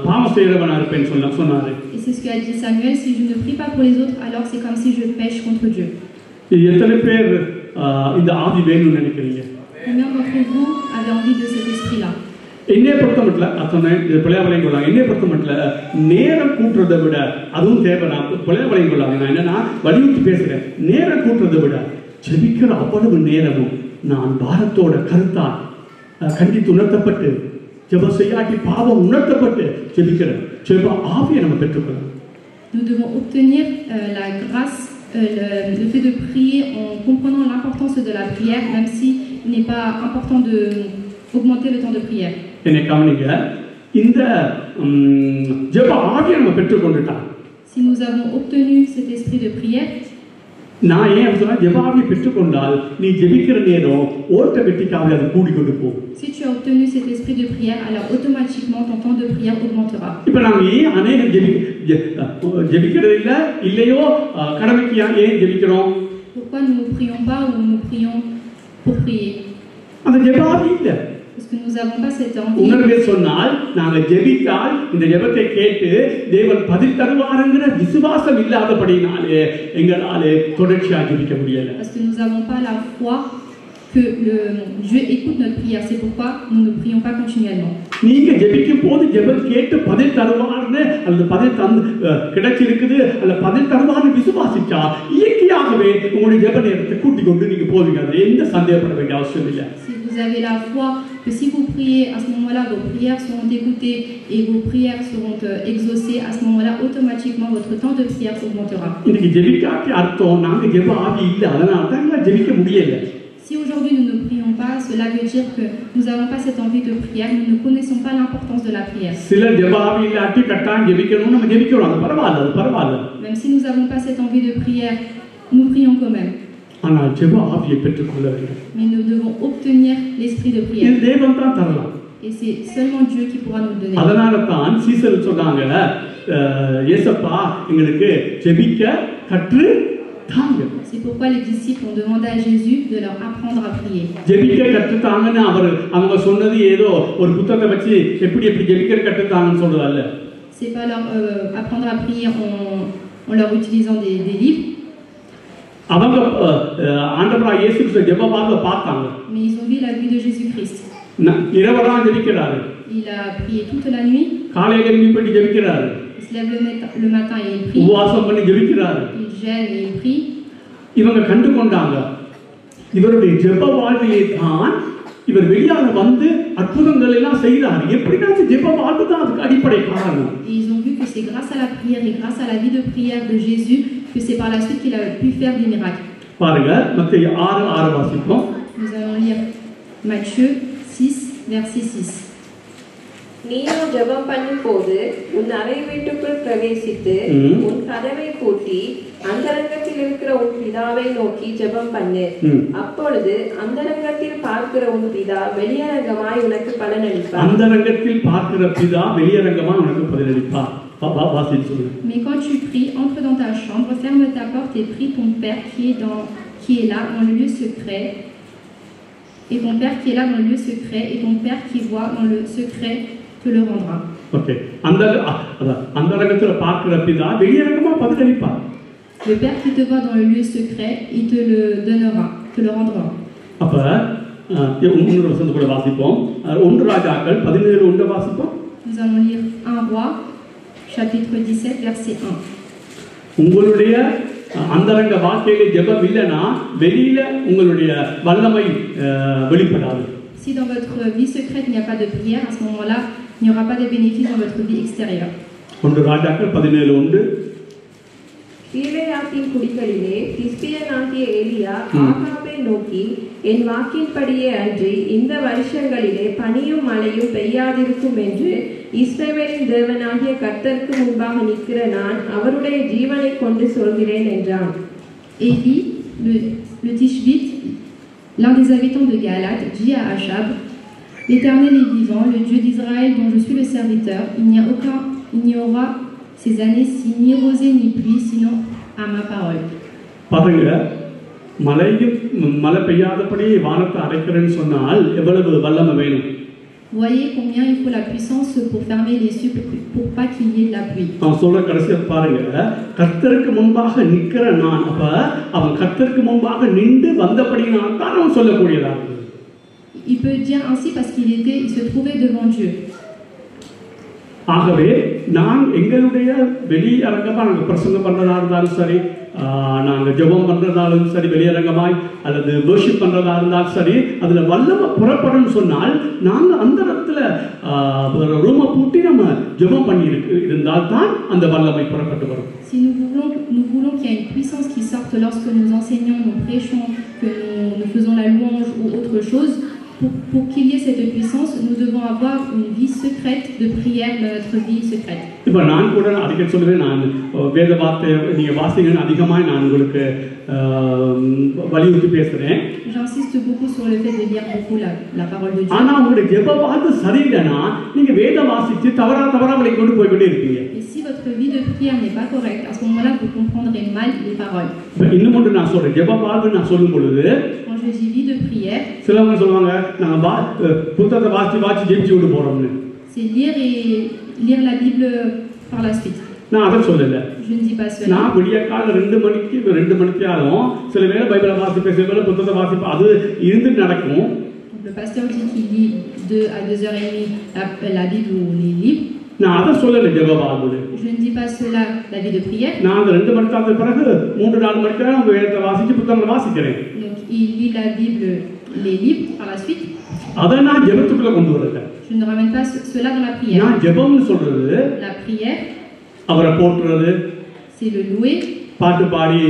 பாவம் செய்கிறவனா இருப்பேன்னு சொன்னாரு. Et c'est ce qu'a dit Samuel, si je ne prie pas pour les autres, alors c'est comme si je pêche contre Dieu. எத்தனை பேர் இந்த ஆவி வேணும்னு நினைக்கிறீங்க? Combien d'entre vous avez envie de cet esprit-là? என்னை பொறுத்த மட்டும் சொன்னேன், பிள்ளையாவளையும் கொள்ளாங்க. என்னை பொறுத்த மட்டும் நேரம் கூட்டுறதை விட அதுவும் தேவை. நான் பிள்ளையாவளையும் கொள்ளாங்க. நான் என்னன்னா வலியுறுத்தி பேசுறேன். நேரம் கூட்டுறதை விட ஜெபிக்கிற அவ்வளவு நேரமும் நான் பாரத்தோட கருத்தால் கண்டித்து உணர்த்தப்பட்டு ஜெப செய்யாட்டி பாவம் உணர்த்தப்பட்டு ஜெபிக்கிற ஜெப ஆவியை நம்ம பெற்றுக்கொள்ளணும். Nous devons obtenir la grâce, le fait de prier en comprenant l'importance de la prière, même si il n'est pas important de augmenter le temps de prière. என்னை கவனிங்க, இந்த ஜெப ஆவியை நம்ம பெற்றுக்கொண்டுட்டா, si nous avons obtenu cet esprit de prière, நான் ஏன் சொன்னா ஜெப ஆவியை பெற்றுக்கொண்டால் நீ ஜெபிக்கிற நேரம் ஆட்டோமேட்டிக்காக அது கூடிக்கொண்டு போகும். si tu as obtenu cet esprit de prière, alors automatiquement ton temps de prière augmentera. இப்போ நாங்க ஏன் அநேகம் ஜெபிக்கிறது இல்லையோ கடமைக்கு ஏன் ஜெபிக்கிறோம்? Pourquoi nous ne prions pas ou nous prions pour prier? அந்த ஜெப ஆவி இல்ல. Parce que nous n'avons pas cette envie. உணர்வே சொன்னால் நாங்கள் ஜெபித்தால் இந்த ஜெபத்தை கேட்டு தேவன் பதில் தருவாருங்கிற விசுவாசம் இல்லாதபடினாலே எங்களாலே தொடர்ச்சியாக ஜெபிக்க முடியல. Parce que nous n'avons pas la foi que Dieu écoute notre prière. C'est pourquoi nous ne prions pas continuellement. நீங்க ஜெபிக்கும் போது ஜெபம் கேட்டு பதில் தருவார்னு அல்லது பதில் கிடைச்சிருக்குது அல்ல பதில் தருவார்னு விசுவாசிச்சா இயற்கையாகவே உங்களுடைய ஜெப நேரத்தை கூட்டிக் கொண்டு நீங்க போவீங்க. அது எந்த சந்தேகப்பட வேண்டிய அவசியம் இல்லை. Si vous avez la foi que si vous priez à ce moment-là, vos prières seront écoutées et vos prières seront exaucées, à ce moment-là, automatiquement votre temps de prière augmentera. இன்னைக்கு ஜெபிக்காட்டி அர்த்தம் நாங்க ஜெப ஆவி இல்லை, அதனால தான் ஜெபிக்க முடியல. Si aujourd'hui nous ne prions pas, cela veut dire que nous n'avons pas cette envie de prière, nous ne connaissons pas l'importance de la prière. சில ஜெப ஆவி இல்லாட்டி கட்டாயம் ஜெபிக்கணும், நம்ம ஜெபிக்கிறோம், அது பரவாயில்ல. Même si nous n'avons pas cette envie de prière, nous prions quand même. ஆனால் ஜெப ஆவியை பெற்றுக்கொள்ள வேண்டும். Mais nous devons obtenir l'esprit de prière. இது தேவன் தான் தரலாம். Et c'est seulement Dieu qui pourra nous donner. அதனால தான் சீசர் சொன்னாங்க, இயேசப்பா எங்களுக்கு ஜெபிக்க கற்று தாங்க. C'est pourquoi les disciples ont demandé à Jésus de leur apprendre à prier. ஜெபிக்க கற்றுத்தாங்கன்னு அவங்க சொன்னது ஏதோ ஒரு புத்தகத்தை வச்சு எப்படி ஜெபிக்கிற கற்றுத்தாங்கன்னு சொல்றது அல்ல. C'est pas leur apprendre à prier en leur utilisant des livres. அவங்க ஆண்டவராகிய இயேசு கிறிஸ்து ஜெபமாக பார்த்தாங்க. Mais ils ont vu la vue de Jésus-Christ. இரவெல்லாம் ஜெபிக்கிறாரு. Il a prié toute la nuit. காலையில எழும்பி ஜெபிக்கிறாரு. Il se lève le matin et il prie. உபவாசம் பண்ணி ஜெபிக்கிறாரு. Il jeûne et il prie. இவங்க கண்டு கொண்டாங்க இவருடைய ஜெப வாழ்விலே தான் இவர் வெளியாக வந்து அற்புதங்கள் எல்லாம் செய்கிறார். எப்படின்னா ஜெப வாழ்வு தான் அதுக்கு அடிப்படை காரணம். Et ils ont vu que c'est grâce à la prière et grâce à la vie de prière de Jésus que c'est par la suite qu'il a pu faire des miracles. பாருங்க மத்தேயு 6:6 வாசிப்போம். Nous allons lire Matthieu 6 verset 6. நீயோ ஜெபம் பண்ணும் போது உன் அறை வீட்டுக்குள் பிரவேசித்து உன் கதவை பூட்டி அந்தரங்கத்தில் இருக்கிற உன் பிதாவை நோக்கி ஜெபம் பண்ணு. அப்பொழுது அந்தரங்கத்தில் பார்க்கிற உன் பிதா வெளியரங்கமாய் உனக்கு பலனளிப்பார். அந்தரங்கத்தில் பார்க்கிற பிதா வெளியரங்கமாய் உனக்கு பலனளிப்பார். Mais quand tu pries, entre dans ta chambre, ferme ta porte et prie ton Père qui est là dans le lieu secret. Et ton Père qui est là dans le lieu secret, et ton Père qui voit dans le secret te le rendra. OK. அந்தரங்கத்தில் பார்க்கிற பிதா வெளியரங்கமாக பதிலளிப்பார். Le Père qui te voit dans le lieu secret, il te le donnera, te le rendra. அப்ப இன்னொரு வசனம் கூட வாசிப்போம். 1 ராஜாக்கள் 17:1 வாசிப்போம். Nous allons lire 1 roi chapitre 17 verset 1. உங்களுடைய அந்தரங்க வாழ்க்கையிலே ஜெபம் இல்லைன்னா வெளியில உங்களுடைய வல்லமை வெளிப்படாது. Si dans votre vie secrète il n'y a pas de prière, à ce moment-là, il n'y aura pas de bénéfices dans votre vie extérieure. 1 ராஜாக்கள் 17:1. கீலேயாத்தின் குடிகளிலே திஸ்பியனாகிய எலியா ஆகாபை நோக்கி, என் வாக்கின்படியே அன்றி இந்த வருஷங்களிலே பனியும் மழையும் பெய்யாதிருக்கும் என்று இஸ்ரவேலின் தேவனாகிய கர்த்தருக்கு முன்பாக நிற்கிற நான் அவருடைய ஜீவனை கொண்டு சொல்கிறேன் என்றான். Élie, le Tishbite, l'un des habitants de Galate, dit à Achab, l'Éternel est vivant, le Dieu d'Israël dont je suis le serviteur, il n'y aura ces années-ci ni rosée ni pluie, sinon à ma parole. பாருங்க, மழை பெய்யாதபடி வானத்தை அடைக்கிறேன்னு சொன்னால் எவ்வளவு வல்லமை வேணும். Voyez combien il faut la puissance pour fermer les cieux pour pas qu'il y ait de la pluie. நான் சொல்ற கடைசியா பாருங்க, கர்த்தருக்கு முன்பாக நிற்கிற நான், அப்ப அவன் கர்த்தருக்கு முன்பாக நின்று வந்தபடியினால் தான் அவன் சொல்லக்கூடியதா. Il peut dire ainsi parce il se trouvait devant Dieu. ஆகவே நான் எங்களுடைய வெளியரங்கமாக நாங்கள் பிரசங்கம் பண்ணுறதா இருந்தாலும் சரி, நாங்கள் ஜெபம் பண்ணுறதாலும் சரி வெளியரங்கமாய், அல்லது வர்ஷிப் பண்ணுறதா இருந்தாலும் சரி, அதில் வல்லமை புறப்படும் சொன்னால் நாங்கள் அந்த இடத்துல ரூமை பூட்டி நம்ம ஜெபம் பண்ணி இருந்தால் தான் அந்த வல்லமை புறப்பட்டு வரும். Si nous voulons qu'il y ait une puissance qui sorte lorsque nous enseignons, nous prêchons, que nous faisons la louange ou autre chose, pour qu'il y ait cette puissance, nous devons avoir une vie secrète de prière dans notre vie secrète. இப்போ நான் கூட அடிக்கடி சொல்லுவேன், நான் வேத வார்த்தை நீங்கள் வாசிங்கன்னு அதிகமாக நான் உங்களுக்கு வலியுறுத்தி பேசுகிறேன். J'insiste beaucoup sur le fait de lire beaucoup la parole de Dieu. ஆனால் உங்களுடைய ஜெப வாழ்வு சரியில்லைன்னா நீங்கள் வேத வாசித்து தவறா வழி கொண்டு போய்கிட்டே இருப்பீங்க. Et si votre vie de prière n'est pas correcte, à ce moment-là, vous comprendrez mal les paroles. இன்னும் ஒன்று நான் சொல்றேன், ஜெப வாழ்வு நான் சொல்லும் பொழுது, quand je dis vie de prière, சிலவங்க சொல்லுவாங்க நாங்கள் புத்தகத்தை வாசி ஜெபிச்சு விட்டு போறோம்னு. c'est lire la Bible par la suite. நான் அதை சொல்லல. Je ne dis pas cela. நான் விடிய காலை 2 மணிக்கு ஆகும், சில வேளை பைபிளை வாசிப்பேன், சில வேளை புத்தகத்தை வாசிப்பேன், அது இருந்து நடக்கும். Le pasteur dit qu'il lit 2 à 2h30 la Bible ou les livres. நான் அதை சொல்லல ஜெப வாழ்வு. Je ne dis pas cela la vie de prière. நான் 2 மணிக்கு ஆன பிறகு 3-4 மணிக்கு தான் வேதத்தை வாசிச்சு புத்தகங்களை வாசிக்கிறேன். Donc il lit la Bible, les livres par la suite. அதை நான் ஜெபத்துக்குள்ள கொண்டு வரல. Je ne ramène pas cela dans la prière. நான் ஜெபம்னு சொல்றது, la prière, அவரை போற்றுறது, c'est le louer, பாட்டு பாடி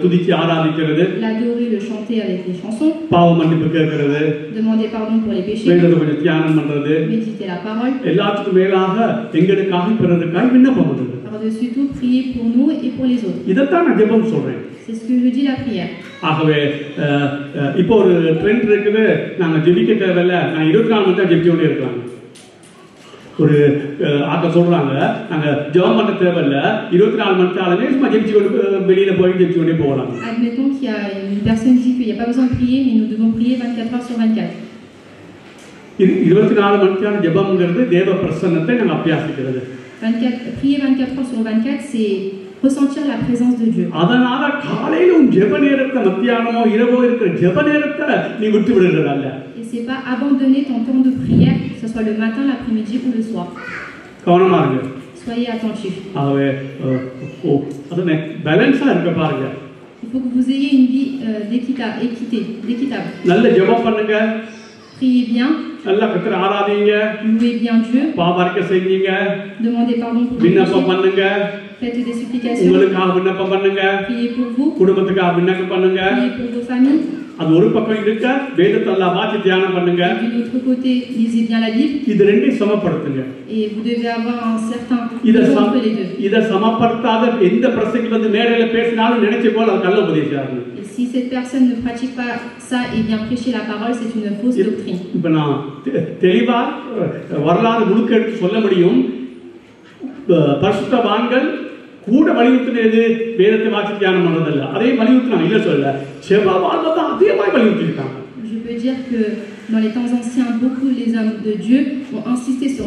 துதிச்சு ஆராதிக்கிறது, l'adorer, le chanter avec les chansons, பாவ மன்னிப்பு கேட்கிறது, demander pardon pour les péchés, வேதத்தை கொஞ்சம் தியானம் பண்றது, méditer la parole, எல்லாத்துக்கும் மேலாக எங்களுக்காக பிறருக்காக விண்ணப்பம் பண்றது. par-dessus tout prier pour nous et pour les autres. இதைத்தான் நான் ஜெபம் சொல்றேன். C'est ce que je dis la prière. ஆகவே இப்போ ஒரு ட்ரெண்ட் இருக்குது, நாங்கள் ஜெபிக்க தேவையில்ல, நான் 24 மணி நேரம் ஜெபிச்சோடே இருக்கலாம். ஒரு ஆக்க சொல்றாங்க நாங்க ஜெபம் பண்ண தேவையில்ல 24 மணி நேரமே சும்மா ஜெபிச்சு வெளியில போய் ஜெபிச்சு கொண்டே போகலாம். Admettons qu'il y a une personne qui dit qu'il n'y a pas besoin de prier, mais nous devons prier 24 heures sur 24. 24 மணி நேரம் ஜெபம்ங்கிறது தேவ பிரசன்னத்தை நாங்க அபியாசிக்கிறது. Prier 24 heures sur 24, c'est ressentir la présence de Dieu. அதனால காலையில உன் ஜெப நேரத்தை மத்தியானமோ இரவோ இருக்கிற ஜெப நேரத்தை நீ விட்டு விடுறதல்ல. Et c'est pas abandonner ton temps de prière, que ce soit le matin, l'après-midi ou le soir. கவனமா இருங்க. Soyez attentifs. ஆவே அதனே பேலன்ஸா இருக்க பாருங்க. Il faut que vous ayez une vie d'équitable. நல்ல ஜெபம் பண்ணுங்க. Priez bien. நல்லா கர்த்தரை ஆராதிங்க. Louez bien Dieu. பாவரிக்க செய்யுங்க. Demandez pardon pour vos விண்ணப்பம் பண்ணுங்க. Faites des supplications. உங்களுக்காக விண்ணப்பம் பண்ணுங்க. Priez pour vous. குடும்பத்துக்காக விண்ணப்பம் பண்ணுங்க. Priez pour vos familles. அது ஒரு பக்கம் இருக்க வேதத்தை எல்லாம் வாசி தியானம் பண்ணுங்க. D'une autre côté, lisez bien la Bible. இது ரெண்டையும் சமப்படுத்துங்க. Et vous devez avoir un certain niveau entre les deux. இத சமப்படுத்தாத எந்த பிரசங்கி வந்து மேடையில பேசினாலும் நினைச்ச போல அது கள்ள உபதேசிக்கிறாங்க. Et si cette personne ne pratique pas ça et vient prêcher la parole, c'est une fausse doctrine. இப்ப நான் தெளிவா வரலாறு முழுக்க எடுத்து சொல்ல முடியும். பரிசுத்தவான்கள் கூட வலியுறுத்தினது வேதத்தை வாசி தியானம் பண்ணதில்ல. அதே வலியுறுத்தினாங்க இல்ல சொல்லல. செவ்வாய்வாழ்ல தான் அதிகமாக வலியுறுத்திருக்காங்க. Je peux dire que dans les temps anciens, beaucoup les hommes de Dieu ont insisté sur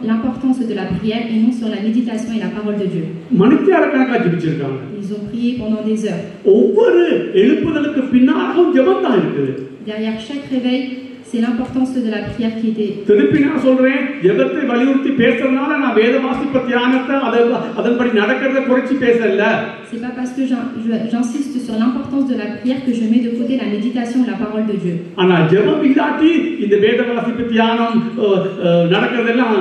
l'importance de la prière et non sur la méditation et la parole de Dieu. மணித்தியாலக்கணக்காக ஜெபிச்சிருக்காங்க. Ils ont prié pendant des heures. ஒவ்வொரு எழுப்புதலுக்கு பின்னாலும் ஜெபம் தான் இருக்குது. Derrière chaque réveil, c'est l'importance de la prière qui était. திருப்பி நான் சொல்றேன், ஜெபத்தை வலியுறுத்தி பேசுறதுனால நான் வேத வாசிப்பு தியானத்தை அதன்படி நடக்கிறத குறைச்சி பேசல. C'est pas parce que j'insiste sur l'importance de la prière que je mets de côté la méditation et la parole de Dieu. ஆனா ஜெபம் இல்லாட்டி இந்த வேத வாசிப்பு தியானம் நடக்கிறதெல்லாம்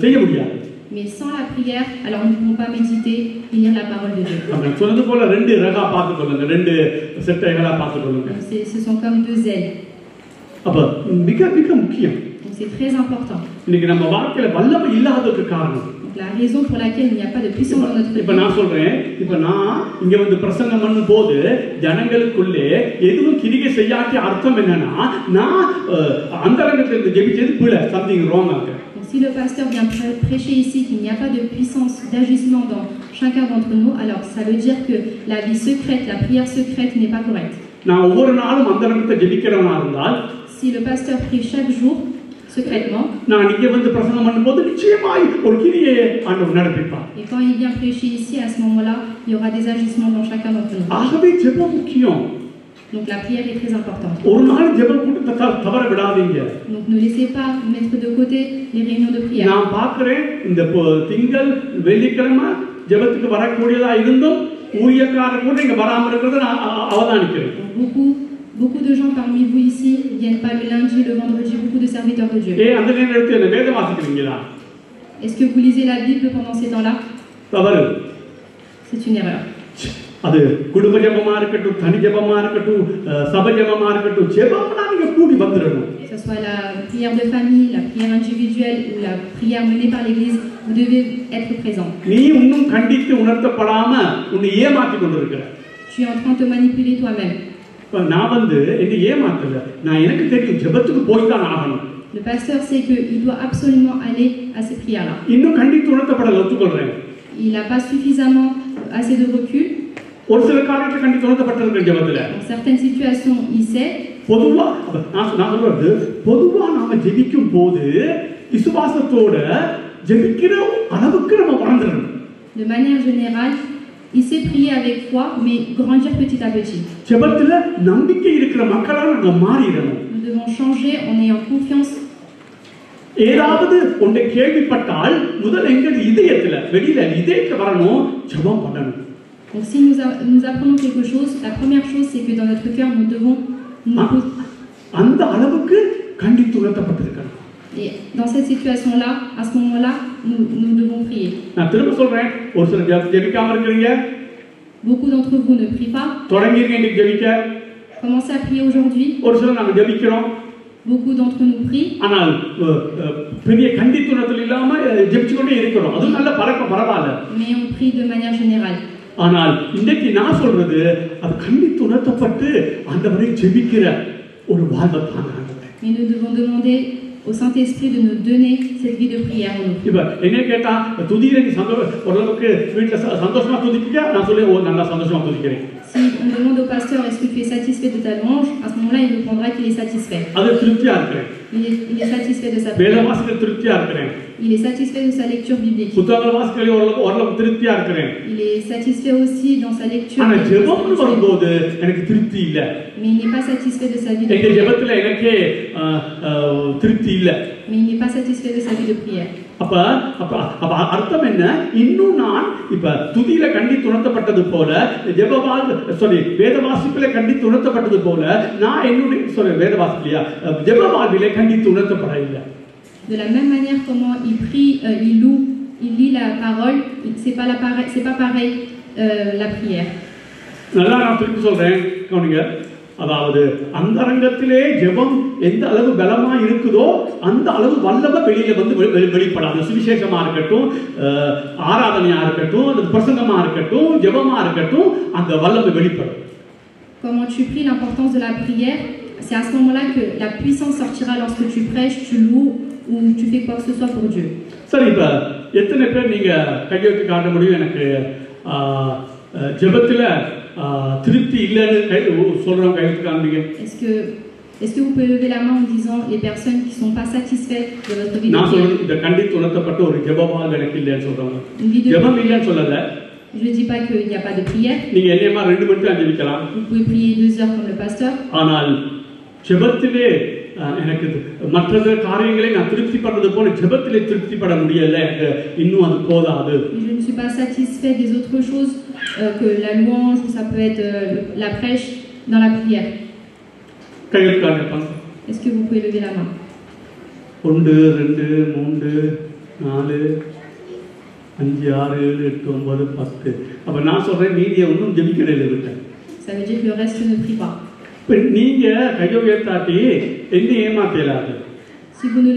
செய்ய முடியாது. Mais sans la prière, alors nous ne pouvons pas méditer et lire la parole de Dieu. நான் சொன்னது போல ரெண்டு ரகா பார்த்துக்கொள்ளுங்க, ரெண்டு செட்டைகளா பார்த்துக்கொள்ளுங்க. Ce sont comme deux ailes. அப்ப மிக மிக முக்கியம். Donc c'est très important. இன்னைக்கு நம்ம வாழ்க்கையில வல்லமை இல்லாததுக்கு காரணம். La raison pour laquelle il n'y a pas de puissance dans notre vie. இப்ப நான் சொல்றேன், இப்ப நான் இங்க வந்து பிரசங்கம் பண்ணும் போது ஜனங்களுக்குள்ளே எதுவும் கிரிகை செய்யாட்டி அர்த்தம் என்னன்னா நான் அந்தரங்கத்துல ஜெபிச்சது பிழை, சம்திங் ராங் ஆக. Si le pasteur vient prêcher ici qu'il n'y a pas de puissance d'agissement dans chacun d'entre nous, alors ça veut dire que la vie secrète, la prière secrète n'est pas correcte. நான் ஒவ்வொரு நாளும் அந்தரங்கத்தை ஜெபிக்கிறவனா இருந்தால், si le pasteur prie chaque jour secrètement, நான் இங்க வந்து பிரசங்கம் பண்ணும்போது நிச்சயமாய் ஒரு கிரியை ஆண்டவர் நடப்பிப்பார். Et quand il vient prêcher ici, à ce moment-là, il y aura des agissements dans chacun d'entre nous. ஆகவே ஜெபம் முக்கியம். Donc la prière est très importante. ஒரு நாள் ஜெப கூட்டத்தை தவற விடாதீங்க. Donc ne laissez pas mettre de côté les réunions de prière. நான் பார்க்கிறேன் இந்த திங்கள் வெள்ளிக்கிழமை ஜெபத்துக்கு வரக்கூடியதா இருந்தும் ஊழியக்காரர் கூட இங்க வராம இருக்கிறத நான் அவதானிக்கிறேன். Beaucoup de gens parmi vous ici viennent pas le lundi, le vendredi, beaucoup de serviteurs de Dieu. அந்த நேரத்துல என்ன வேத வாசிக்கிறீங்களா? Est-ce que vous lisez la Bible pendant ces temps-là? தவறு. C'est une erreur. அது குடும்ப ஜெபமா இருக்கட்டும், தனி ஜெபமா இருக்கட்டும், சபை ஜெபமா இருக்கட்டும், ஜெபம்னா நீங்க கூடி வந்துடணும். Que ce soit la prière de famille, la prière individuelle ou la prière menée par l'église, vous devez être présent. நீ இன்னும் கண்டித்து உணர்த்தப்படாம உன்னை ஏமாத்தி கொண்டிருக்கிற. Tu es en train de te manipuler toi-même. நான் வந்து என்ன ஏமாத்தல, நான் எனக்கு தெரியும் ஜெபத்துக்கு போய் தான் ஆகணும். Le pasteur sait que il doit absolument aller à ces prières-là. இன்னும் கண்டித்து உணர்த்தப்படல, ஒத்துக்கொள்றேன். Il n'a pas suffisamment assez de recul. ஒரு சில காரியத்தை கண்டித்து உணர்த்தப்பட்டிருக்கிற ஜெபத்துல. Dans certaines situations, il sait. பொதுவா நான் சொல்றது, பொதுவா நாம ஜெபிக்கும் போது விசுவாசத்தோட ஜெபிக்கிற அளவுக்கு நம்ம வளர்ந்துடணும். De manière générale, il sait prier avec foi, mais grandir petit à petit. ஜெபத்துல நம்பிக்கை இருக்கிற மக்களா நம்ம மாறிடணும். Nous devons changer en ayant confiance. ஏதாவது ஒன்றை கேள்விப்பட்டால் முதல்ல எங்க இதயத்துல வெளியில இதயத்துல வரணும், ஜெபம் பண்ணணும். Donc si nous apprenons quelque chose, la première chose c'est que dans notre cœur nous devons nous poser. அந்த அளவுக்கு கண்டித்து உணர்த்தப்பட்டிருக்கணும். Et dans cette situation-là, à ce moment-là, nous devons prier. நான் திரும்ப சொல்றேன், ஒரு சில ஜெபிக்காம இருக்கீங்க. Beaucoup d'entre vous ne prient pas. தொடங்கிருங்க இன்னைக்கு ஜெபிக்க. Commencez à prier aujourd'hui. ஒரு சில நாங்க ஜெபிக்கிறோம். Beaucoup d'entre nous prient. ஆனால் பெரிய கண்டித்துணர்த்தல் இல்லாம ஜெபிச்சு கொண்டே இருக்கிறோம். அது நல்ல பழக்கம், பரவாயில்லை. Mais on prie de manière générale. ஆனால் இன்னைக்கு நான் சொல்றது அது கண்டித்து உணர்த்தப்பட்டு ஆண்டவரை ஜெபிக்கிற ஒரு வாழ்வை தான். Mais nous devons demander au Saint-Esprit de nous donner cette vie de prière en nous. இப்ப என்ன கேட்டா துதியில நீ ஓரளவுக்கு வீட்டுல சந்தோஷமா துதிக்கிறியா? நான் சொல்லுவேன், ஓ நல்லா சந்தோஷமா துதிக்கிறேன். Si on demande au pasteur est-ce que tu es satisfait de ta louange, à ce moment-là il répondra qu'il est satisfait. அது திருப்தியா இருக்கிறேன். Il est satisfait de sa prière. வேத வாசிக்க திருப்தியா இருக்கிறேன். Il est satisfait de sa lecture biblique. புத்தகங்கள் வாசிக்க ஓரளவுக்கு திருப்தியா இருக்கிறேன். Il est satisfait aussi dans sa lecture. ஆனா ஜெபம்னு வரும்போது எனக்கு திருப்தி இல்ல. Mais il n'est pas satisfait de sa vie de prière. இந்த ஜெபத்துல எனக்கே திருப்தி இல்ல. Mais il n'est pas satisfait de sa vie de prière. அப்ப அர்த்தம் என்ன? இன்னும் நான் இப்ப துதியில கண்டித்து உணர்த்தப்பட்டது போல வேத வாசிப்பில கண்டித்து உணர்த்தப்பட்டது போல நான் என்னுடைய வேத வாசிப்பிலையா ஜெப வாழ்விலே கண்டித்து உணர்த்தப்பட இல்லை. De la même manière comment il prie, il loue, il lit la parole, c'est pas pareil la prière. நல்லா நான் திருப்பி சொல்றேன், கவனிங்க. அதாவது அந்தரங்கத்திலே ஜெபம் எந்த அளவு பலமா இருக்குதோ அந்த அளவு வல்லமை வெளியில வந்து வெளிப்படாது. சுவிசேஷமா இருக்கட்டும், ஆராதனையா இருக்கட்டும், அல்லது பிரசங்கமா இருக்கட்டும், ஜெபமா இருக்கட்டும், அந்த வல்லமை வெளிப்படும். Comment tu pries, l'importance de la prière, c'est à ce moment-là que la puissance sortira lorsque tu prêches, tu loues ou tu fais quoi que ce soit pour Dieu. சரி, இப்ப எத்தனை பேர் நீங்க கையெழுத்து காட்ட முடியும் எனக்கு ஜெபத்துல திருப்தி இல்லைன்னு சொல்றோம்? கையெழுத்து காண்பீங்க? Est-ce que vous pouvez lever la main en disant les personnes qui sont pas satisfaites de votre vie de நான் prière? சொல்றது இந்த கண்டித்து உணர்த்தப்பட்ட ஒரு ஜெபவால் எனக்கு இல்லைன்னு சொல்றாங்க. ஜெபம் இல்லைன்னு சொல்லல. Je ne dis pas qu'il n'y a pas de prière. நீங்க என்னையமா 2 மணி நேரம் ஜெபிக்கலாம். Vous pouvez prier 2 heures comme le pasteur. ஆனால் ஜெபத்திலே எனக்கு மற்ற காரியங்களை நான் திருப்தி படுறது போல ஜெபத்திலே திருப்தி பட முடியல. எனக்கு இன்னும் அது போதாது. Je ne suis pas satisfait des autres choses que la louange, ou ça peut être la prêche dans la prière. Est-ce que vous pouvez lever la main? 1 2 3 4 5 6 7 8 9 10. அப்ப நான் சொல்றேன் மீதியை ஒன்றும் ஜெபிக்கிறேன் இருக்கேன். Ça veut dire que le reste ne prie pas. நீங்க கையை உயர்த்தாட்டி என்ன ஏமாத்தலாது. Si vous ne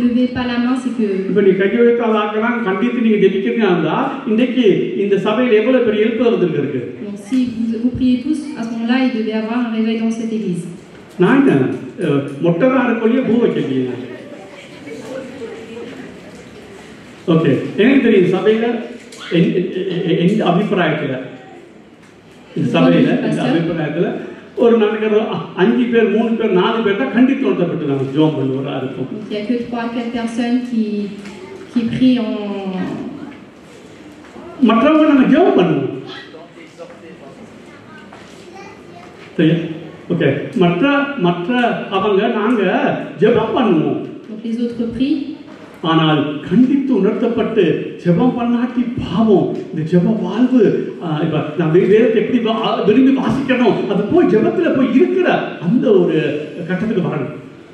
levez pas la main, c'est que இப்ப நீ கையை உயர்த்தாதாக்கலாம் கண்டித்து நீங்க ஜெபிக்கிறீங்க இருந்தா இன்னைக்கு இந்த சபையில எவ்வளவு பெரிய எழுப்புதல் இருக்கு. Donc si vous priez tous, à ce moment-là il devait y avoir un réveil dans cette église. நான் மொட்டரா இருக்கொல்லிய பூ வைக்கிறீங்க. ஓகே, எனக்கு தெரியும் சபையில எந்த அபிப்பிராயத்துல இந்த சபையில இந்த அபிப்பிராயத்துல ஒரு நாளைக்கு 5 பேர் 3 பேர் 4 பேர் தான் கண்டித்து உணர்த்தப்பட்டு நாங்கள் ஜெபம் பண்ணுவோரா இருப்போம். Il y a que 3-4 personnes qui prient en மற்றவங்க நாங்கள் ஜெபம் பண்ணுவோம். சரியா? ஓகே, மற்ற அவங்க நாங்க ஜெபம் பண்ணுவோம். Donc les autres prient. ஆனால் கண்டித்து உணர்த்தப்பட்டு ஜெபம் பண்ணாட்டி பாவம். இந்த ஜெப வாழ்வு இப்ப நான் வேதத்தை எப்படி விரும்பி வாசிக்கணும் அது போய் ஜெபத்துல போய் இருக்கிற அந்த ஒரு கட்டத்துக்கு வரணும்.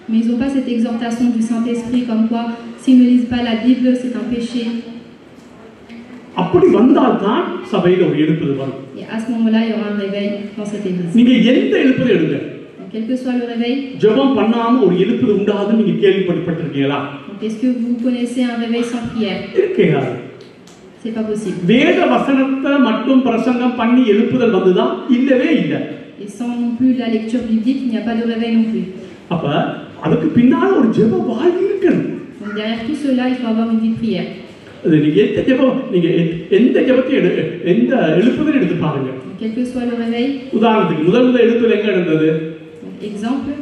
Mais ils n'ont pas cette exhortation du Saint-Esprit comme quoi s'ils ne lisent pas la Bible c'est un péché. அப்படி வந்தால் தான் சபையில ஒரு எழுப்புதல் வரும். Et à ce moment-là il y aura un réveil dans cette église. நீங்க எந்த எழுப்புதல் எடுங்க, quel que soit le réveil, ஜெபம் பண்ணாம ஒரு எழுப்புதல் உண்டாகுதுன்னு நீங்க கேள்விப்பட்டிருக்கீங்களா? Est-ce que vous connaissez un réveil sans prière? C'est pas possible. வேத வசனத்தை மட்டும் பிரசங்கம் பண்ணி எழுப்புதல் வந்ததா? இல்லவே இல்ல. Et sans non plus la lecture biblique, il n'y a pas de réveil non plus. அப்ப அதுக்கு பின்னால ஒரு ஜெப வாழ்வு இருக்கணும். Donc derrière tout cela, il faut avoir une vie de prière. நீங்க எந்த ஜெபத்தை எந்த எழுப்புதல் எடுத்து பாருங்க. Quel que soit le réveil. உதாரணத்துக்கு முதல் எழுப்புதல் எங்க நடந்தது? Exemple.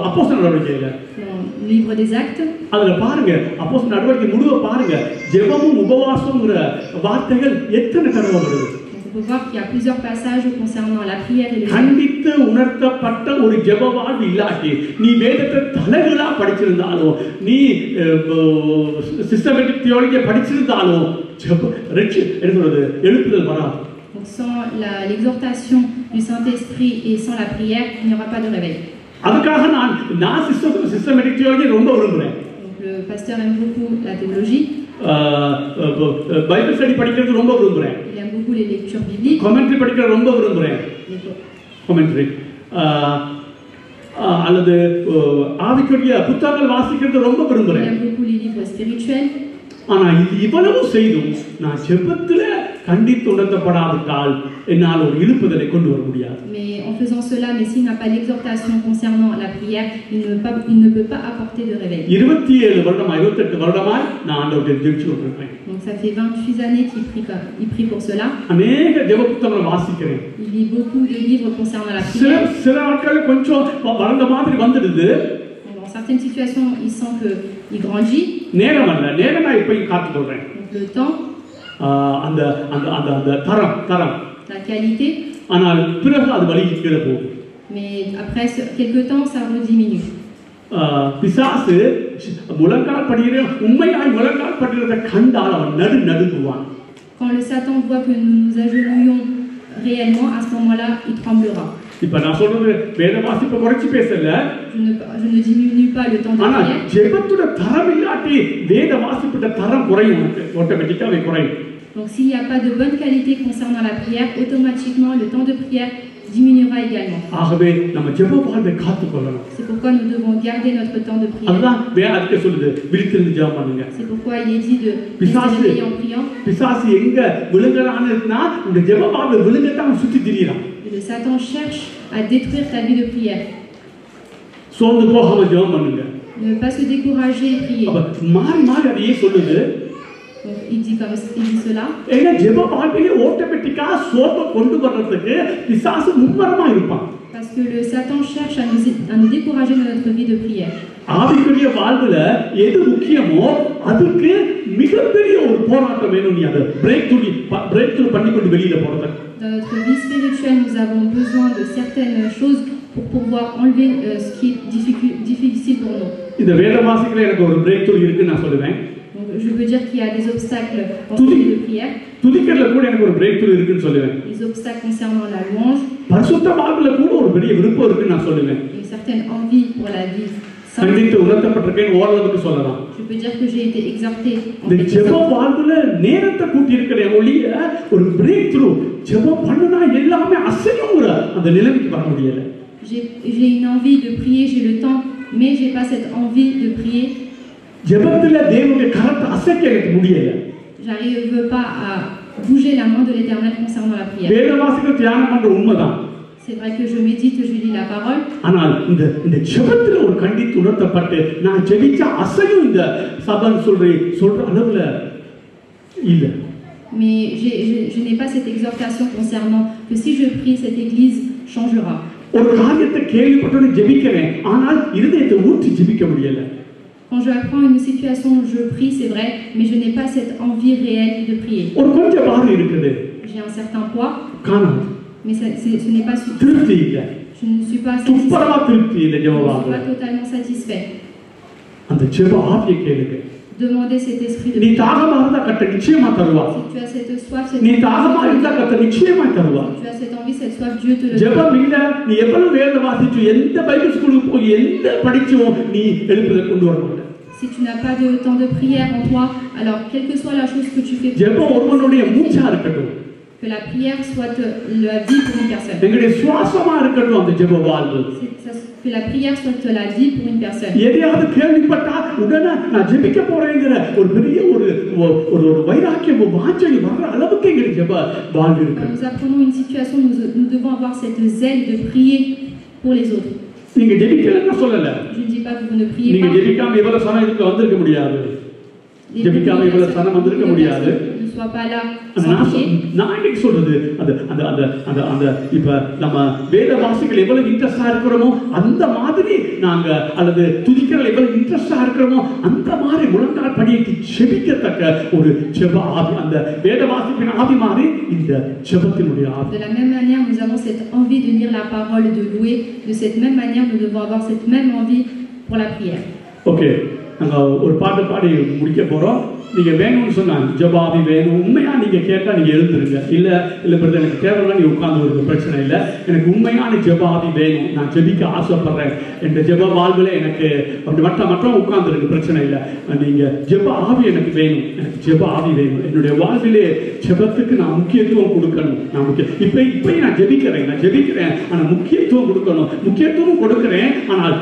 அப்போஸ்தலர் நடவடிக்கையில. Livre des Actes. அதுல பாருங்க, அப்போஸ்தலர் நடவடிக்கை முழுவதும் பாருங்க, ஜெபமும் உபவாசம்ங்கற வார்த்தைகள் எத்தனை தடவை வருது. On peut voir qu'il y a plusieurs passages concernant la prière et le jeûne. கண்டித்து உணர்த்தப்பட்ட ஒரு ஜெப வாழ்வு இல்லாட்டி நீ வேதத்தை தலைகளா படிச்சிருந்தாலும் நீ சிஸ்டமேட்டிக் தியாலஜியை படிச்சிருந்தாலும் என்ன சொல்றது எழுப்புதல் வராது. Donc sans l'exhortation du Saint-Esprit et sans la prière, il n'y aura pas de réveil. அதுக்காக நான் சிஸ்டமேட்டிக் தியாலஜி ரொம்ப விரும்புறேன். Donc le pasteur aime beaucoup la théologie. Bible study படிக்கிறது ரொம்ப விரும்புறேன். Il aime beaucoup les lectures bibliques. Commentary படிக்கிறது ரொம்ப விரும்புறேன். கமெண்ட்ரி அல்லது ஆவிக்குரிய புத்தகங்கள் வாசிக்கிறது ரொம்ப விரும்புறேன். Il aime beaucoup les livres spirituels. ஆனா இது இவ்வளவு செய்தும் நான் ஜெபத்துல கண்டித்து உணர்த்தப்படாவிட்டால் என்னால் ஒரு எழுப்புதலை கொண்டு வர முடியாது. Mais en faisant cela, mais s'il n'a pas l'exhortation concernant la prière, il ne peut pas apporter de réveil. 27 வருடமா 28 வருடமாய் நான் ஆண்டவரை ஜெபிச்சு கொண்டிருக்கேன். Donc ça fait 28 années qu'il prie pour cela. அநேக ஜெப புத்தகங்களை வாசிக்கிறேன். Il lit beaucoup de livres concernant la prière. சில நாட்கள் கொஞ்சம் வளர்ந்த மாதிரி வந்துடுது. Dans certaines situations, il sent que il grandit. நேரம் அல்ல, நேரம் நான் இப்ப காத்துக்கொள்றேன். Donc le temps, அந்த அந்த அந்த அந்த தரம் la qualité. ஆனால் பிறகு அது வலிக்கு கீழே போகும். Mais après quelque temps, ça rediminue. பிசாசு முழங்கால் படிக்கிற உண்மையாய் முழங்கால் படிக்கிறத கண்டால் அவன் நடுங்குவான். Quand le Satan voit que nous nous agenouillons réellement, à ce moment-là, il tremblera. இப்ப நான் சொல்றது வேத வாசிப்பை குறைச்சு பேசல. Je ne diminue pas le temps de ஆனா prière. ஜெபத்தோட தரம் இல்லாட்டி வேத வாசிப்போட தரம் குறையும், ஆட்டோமேட்டிக்காவே குறையும். Donc s'il n'y a pas de bonne qualité concernant la prière, automatiquement le temps de prière diminuera également. ஆகவே நம்ம ஜெப வாழ்வை காத்துக்கொள்ளணும். C'est pourquoi nous devons garder notre temps de prière. அதுதான் வேதத்துல சொல்லுது, விழித்திருந்து ஜெபம் பண்ணுங்க. C'est pourquoi il est dit de rester réveillé en priant. பிசாசு எங்க விழுங்கறான்னா இந்த ஜெப வாழ்வை விழுங்கத்தான் சுத்தி திரியறான். Et le Satan cherche à détruire ta vie de prière. சோர்ந்து போகாம ஜெபம் பண்ணுங்க. Ne pas se décourager et prier. அப்ப மாறி அதையே சொல்லுது. Donc il dit cela. ஏன்னா ஜெப வாழ்விலே ஆட்டோமேட்டிக்கா சோர்வை கொண்டு வர்றதுக்கு பிசாசு மும்மரமா இருப்பான். Parce que le Satan cherche à nous décourager dans notre vie de prière. ஆவிக்குரிய வாழ்வுல எது முக்கியமோ அதுக்கு மிகப்பெரிய ஒரு போராட்டம் வேணும். நீ அதை பிரேக் த்ரூ பண்ணி கொண்டு வெளியில போறது. Dans notre vie spirituelle, nous avons besoin de certaines choses pour pouvoir enlever ce qui est difficile pour nous. இந்த வேத வாசிக்கல எனக்கு ஒரு பிரேக் த்ரூ இருக்குன்னு நான் சொல்லுவேன். Donc je veux dire qu'il y a des obstacles dans notre vie de prière. துதிக்கிறதுல கூட எனக்கு ஒரு பிரேக் த்ரூ இருக்குன்னு சொல்லுவேன். Les obstacles concernant la louange. பரிசுத்த வாழ்வுல கூட ஒரு பெரிய விருப்பம் இருக்குன்னு நான் சொல்லுவேன். Une certaine envie pour la vie. கண்டித்து உணர்த்தப்பட்டிருக்கேன் ஓரளவுக்கு சொல்லலாம். Je peux dire que j'ai été exhorté. இந்த ஜெப வாழ்வுல நேரத்தை கூட்டி இருக்கிற ஒளிய ஒரு பிரேக் த்ரூ ஜெபம் பண்ணனா எல்லாமே அசையும்ங்கற அந்த நிலைமைக்கு வர முடியல. J'ai une envie de prier, j'ai le temps, mais j'ai pas cette envie de prier. ஜெபத்துல தேவனுடைய கரத்தை அசைக்க எனக்கு முடியல. J'arrive pas à bouger la main de l'Éternel concernant la prière. வேதவாசிகள் தியானம் பண்ற உண்மைதான். C'est vrai que je médite, je lis la parole. ஆனால் இந்த ஜெபத்துல ஒரு கண்டித்து உணர்த்தப்பட்டு நான் ஜெபிச்சா அசையும் இந்த சபன் சொல்ற அளவுல இல்ல. Mais je n'ai pas cette exhortation concernant que si je prie, cette église changera. ஒரு காரியத்தை கேள்விப்பட்டோன்னு ஜெபிக்கிறேன், ஆனால் இருதயத்தை ஊற்றி ஜெபிக்க முடியல. Quand je apprends une situation, je prie, c'est vrai, mais je n'ai pas cette envie réelle de prier. ஒரு கொஞ்சம் பாரம் இருக்குது. J'ai un certain poids. காணாது. Mais ce n'est pas suffisant. திருப்தி இல்ல. Je ne suis pas துப்பரமா திருப்தி இல்ல je ne suis ஜெபவாக்குல. pas totalement satisfait. அந்த ஜெப ஆவியை கேளுங்க. Demandez cet esprit de நீ prière. தாகமா இருந்தா கர்த்தர் நிச்சயமா தருவார். Si tu as cette soif, cette நீ தாகமா இருந்தா கர்த்தர் நிச்சயமா தருவார். si tu as cette envie, cette soif, Dieu te le donne. ஜெபம் இல்ல, நீ எவ்வளவு வேத வாசிச்சு எந்த பைபிள் ஸ்கூலுக்கு போய் எந்த படிச்சோ நீ எழுப்புதல் கொண்டு வர மாட்ட. Si tu n'as pas de temps de prière en toi, alors quelle que soit la chose que tu fais, ஜெபம் ஒருவனுடைய மூச்சா இருக்கட்டும். que la prière soit la vie pour une personne. எங்களுடைய சுவாசமா இருக்கட்டும் அந்த ஜெப வாழ்வு. Que la prière soit la vie pour une personne. எதையாவது கேள்விப்பட்டா உடனே நான் ஜெபிக்க போறேங்கிற ஒரு பெரிய ஒரு வைராக்கியம் வாஞ்சை வர்ற அளவுக்கு எங்களுக்கு ஜெப வாழ்வு இருக்கு. Quand nous apprenons une situation, nous devons avoir cette zèle de prier pour les autres. நீங்க ஜெபிக்கலன்னு சொல்லல. Je ne dis pas que vous ne priez நீங்க pas. ஜெபிக்காம இவ்வளவு சனம் இதுக்கு வந்திருக்க முடியாது. ஜெபிக்காம இவ்வளவு சனம் வந்திருக்க முடியாது. Ne sois pas là. நான் இன்னைக்கு சொல்றது அந்த இப்ப நம்ம வேத வாசிகள் எவ்வளவு இன்ட்ரெஸ்டா இருக்கிறோமோ அந்த மாதிரி நாங்க அல்லது துதிக்கிற எவ்வளவு இன்ட்ரெஸ்டா இருக்கிறோமோ அந்த மாதிரி முழங்கால் படியிட்டு ஜெபிக்கத்தக்க ஒரு ஜெப ஆவி, அந்த வேத வாசிப்பின் ஆவி மாதிரி இந்த ஜெபத்தினுடைய ஆவி. De la même manière, nous avons cette envie de lire la parole, de louer. De cette même manière, nous devons avoir cette même envie pour la prière. Okay, நாங்க ஒரு பாட்டு பாடி முடிக்க போறோம். நீங்க வேணும்னு சொன்னா ஜெப ஆவி வேணும், உண்மையா நீங்க கேட்டா நீங்க எழுந்துருங்க. இல்ல பிரதர் எனக்கு தேவைன்னா நீ உட்கார்ந்து வருது, பிரச்சனை இல்லை. எனக்கு உண்மையான ஜெப ஆவி வேணும், நான் ஜெபிக்க ஆசைப்படுறேன், இந்த ஜெப வாழ்வுல எனக்கு அப்படி மட்டும் உட்கார்ந்துருக்கு, பிரச்சனை இல்லை. நீங்க ஜெப ஆவி எனக்கு வேணும், எனக்கு ஜெப ஆவி வேணும். என்னுடைய வாழ்விலே ஜெபத்துக்கு நான் முக்கியத்துவம் கொடுக்கணும். நான் இப்ப நான் ஜெபிக்கிறேன், ஆனா முக்கியத்துவம் கொடுக்கணும். முக்கியத்துவம் கொடுக்கிறேன், ஆனால்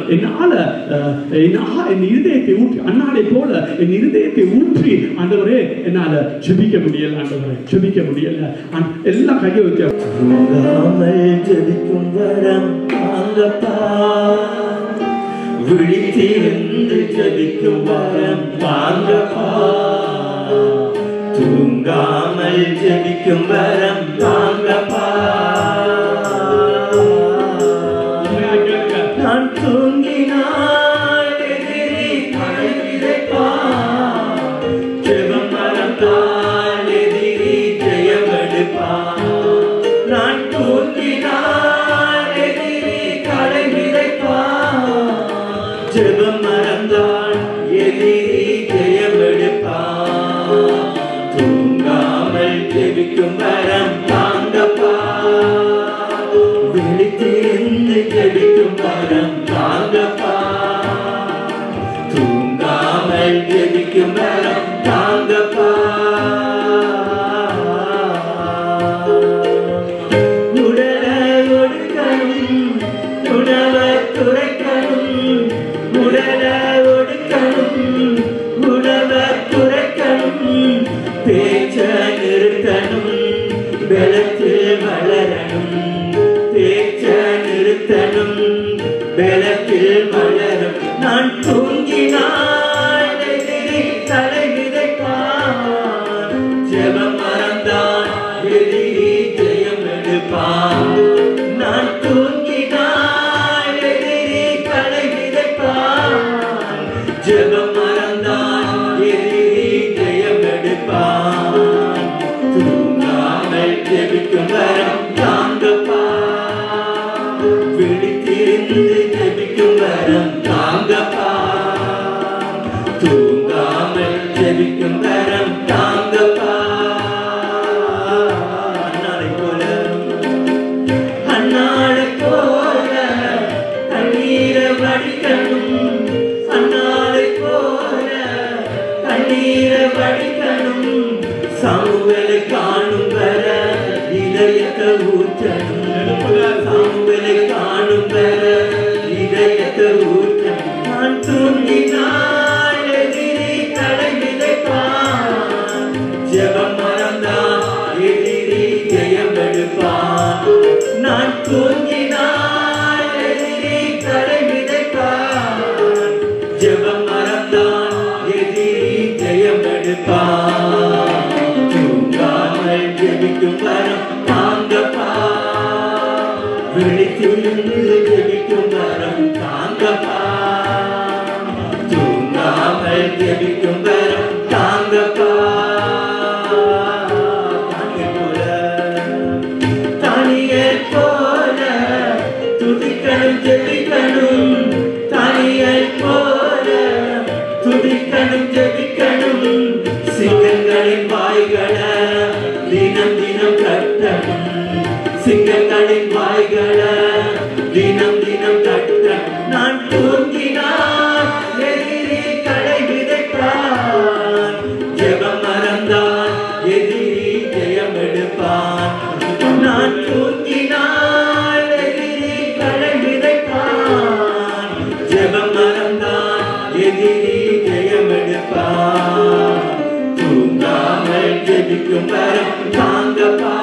என் இருதயத்தை ஊற்றி அன்னாலை போல என் இருதயத்தை ஊற்றி ஆண்டவரே என்னால ஜெபிக்க முடியல. ஆண்டவரே ஆண்டவரை ஜெபிக்க முடியல. எல்லாம் கையை வச்சு ஜெபிக்கும் வரம் தாங்கப்பா, விழித்திருந்து ஜெபிக்கும் வரம் தாங்கப்பா, தூங்காமல் ஜெபிக்கும் வரம் தாங்கப்பா. நான் தூங்கினால் எதிரி மழை விதைப்பான், ஜெபம் மறந்தால் எதிரி ஜெயமெடுப்பான். நான் தூங்கினால் எதிரி களை விதைப்பான், ஜெபம் மறந்தால் எதிரி ஜெயமெடுப்பான். தூங்காமல் ஜெபிக்கும் வரம் தாங்கப்பா, விழித்திருந்து ஜெபிக்கும் வரம் தாங்கப்பா, தூங்காமல் ஜெபிக்கும் வரம் தாங்கப்பா. உடலை ஒடுக்கணும், உணவை குறைக்கணும், உடலை ஒடுக்கணும், உணவை குறைக்கணும், பேச்ச நிறுத்தணும், பலத்தில் வளரணும், பேச்ச நிறுத்தணும், பலத்தில் வளரும். நான் தூங்கினால் எதிரி தலை விதைப்பான், ஜெபம் மறந்தான் எதிரி ஜெயம் எடுப்பான். நான் தூங்கினால் எதிரி தலை விதைப்பான், ஜெபம் மறந்தான் எதிரி ஜெயம் எடுப்பான். தூங்காமல் ஜெபிக்கும் வரம் தாங்கப்பா, விழித்திருந்து ஜெபிக்கும் வரம் தாங்கப்பா, தூங்காமல் ஜெபிக்கும் வரம் தாங்கப்பா. அன்னாளை போல கண்ணீரை வடிக்கணும், அன்னாளை போல கண்ணீரை வடிக்கணும், சாமுவேலை காணும் வர இதயத்தை ஊற்றணும், சாமுவேலை காணும் வர இதயத்தை ஊற்றணும். நான் தூங்கினால் எதிரி தலை விதைப்பான், ஜெபம் மறந்தான் எதிரி ஜெயம் எடுப்பான். நான் தூங்கினால் எதிரி தலை விதைப்பான், ஜெபம் மறந்தான் எதிரி ஜெயம் எடுப்பான். தூங்காமல் ஜெபிக்கும் வரம் தாங்கப்பா, விழித்திருந்து ஜெபிக்கும் வரம் தாங்கப்பா, தூங்காமல் ஜெபிக்கும் வரம் தாங்கப்பா. தனியே போல துதிக்கணும் ஜெபிக்கணும், தனியை போல துதிக்கணும் ஜெபிக்கணும், சிங்கங்களின் வாய்களை தினம் தினம் கட்டணும், சிங்கங்களின் வாய்களை தினம் தினம் கட்டணும். நான் தூங்கினால் எதிரி களை விதைப்பான், ஜெபம் மறந்தான் எதிரி ஜெயம் எடுப்பான். நான் தூங்கினால் எதிரி களை விதைப்பான், ஜெபம் மறந்தான் எதிரி ஜெயம் எடுப்பான். தூங்காமல் ஜெபிக்கும் வரம் தாங்கப்பா,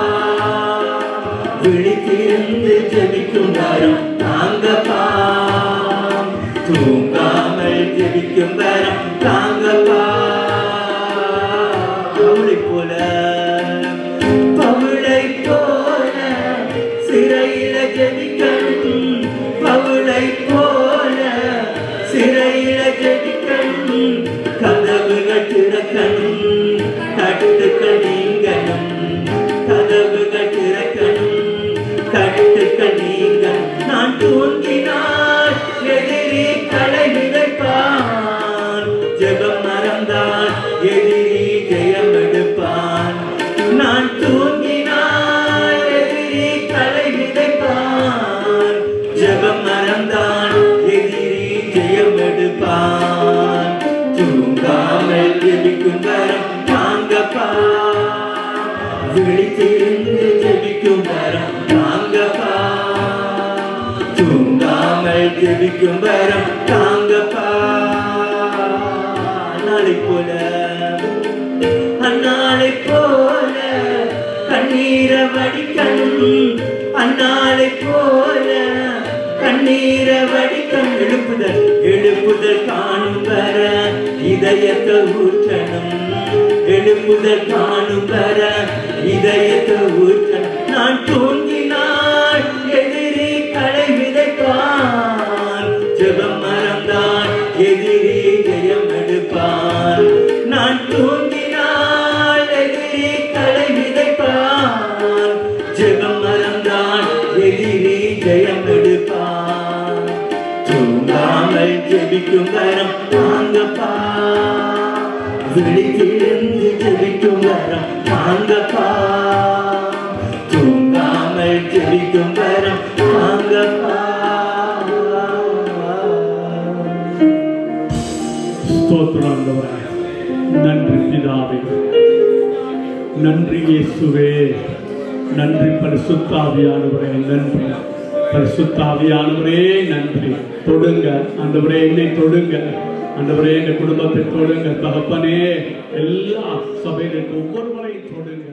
விழித்திருந்து ஜெபிக்கும் வரம் தாங்கப்பா, தூங்காமல் ஜெபிக்கும் வரம் தாங்கப்பா. பவுளை போல பவுளை போல சிறையில ஜெபிக்கணும், பவுளை போல சிறையில ஜெபிக்கணும், கதவுகள் திறக்கணும், கட்டுக்கள் நீங்கணும், கதவுகள் திறக்கணும், கட்டுக்கள் நீங்கணும். நான் தூங்கினால் எதிரி களை விதைப்பான், ஜெபம் மறந்தான் எதிரி ஜெயம் எடுப்பான். நான் தூங்கினால் எதிரி களை விதைப்பான், ஜெபம் மறந்தான் எதிரி ஜெயம் எடுப்பான். தூங்காமல் ஜெபிக்கும் வரம் தாங்கப்பா, விழித்திருந்து ஜெபிக்கும் வரம் தாங்கப்பா, தூங்காமல் ஜெபிக்கும் வரம் தாங்கப்பா. நாளை போல அந்நாளை போல கண்ணீரை வடிக்கணும் அன்னாளை போல கண்ணீரை வடிக்கணும் எழுப்புதல் காணும் வர இதயத்தை ஊற்றணும் எழுப்புதல் காணும் வர இதயத்தை ஊற்றணும் நான் தூங்கினால் எதிரி களை விதைப்பான் ஜெபம் மறந்தான் எதிரி ஜெயம் எடுப்பான் நான் தூங்கினால் எதிரி களை விதைப்பான் ஜெபம் மறந்தான் எதிரி ஜெயம் எடுப்பான் தூங்காமல் ஜெபிக்கும் வரம் தாங்கப்பா விழித்திருந்து ஜெபிக்கும் வரம் தாங்கப்பா தூங்காமல் ஜெபிக்கும் வரம் தாங்கப்பா ஸ்தோத்திரம் ஆண்டவரே. நன்றி பிதாவே, நன்றி இயேசுவே, நன்றி பரிசுத்த ஆவியானவரே, நன்றி பரிசுத்த ஆவியானவரே, நன்றி. தொடுங்க ஆண்டவரே, என்னை தொடுங்க ஆண்டவரே, எங்க குடும்பத்தை தொடுங்க தகப்பனே, எல்லா சபையிலும் ஒவ்வொருவரையும் தொடுங்க.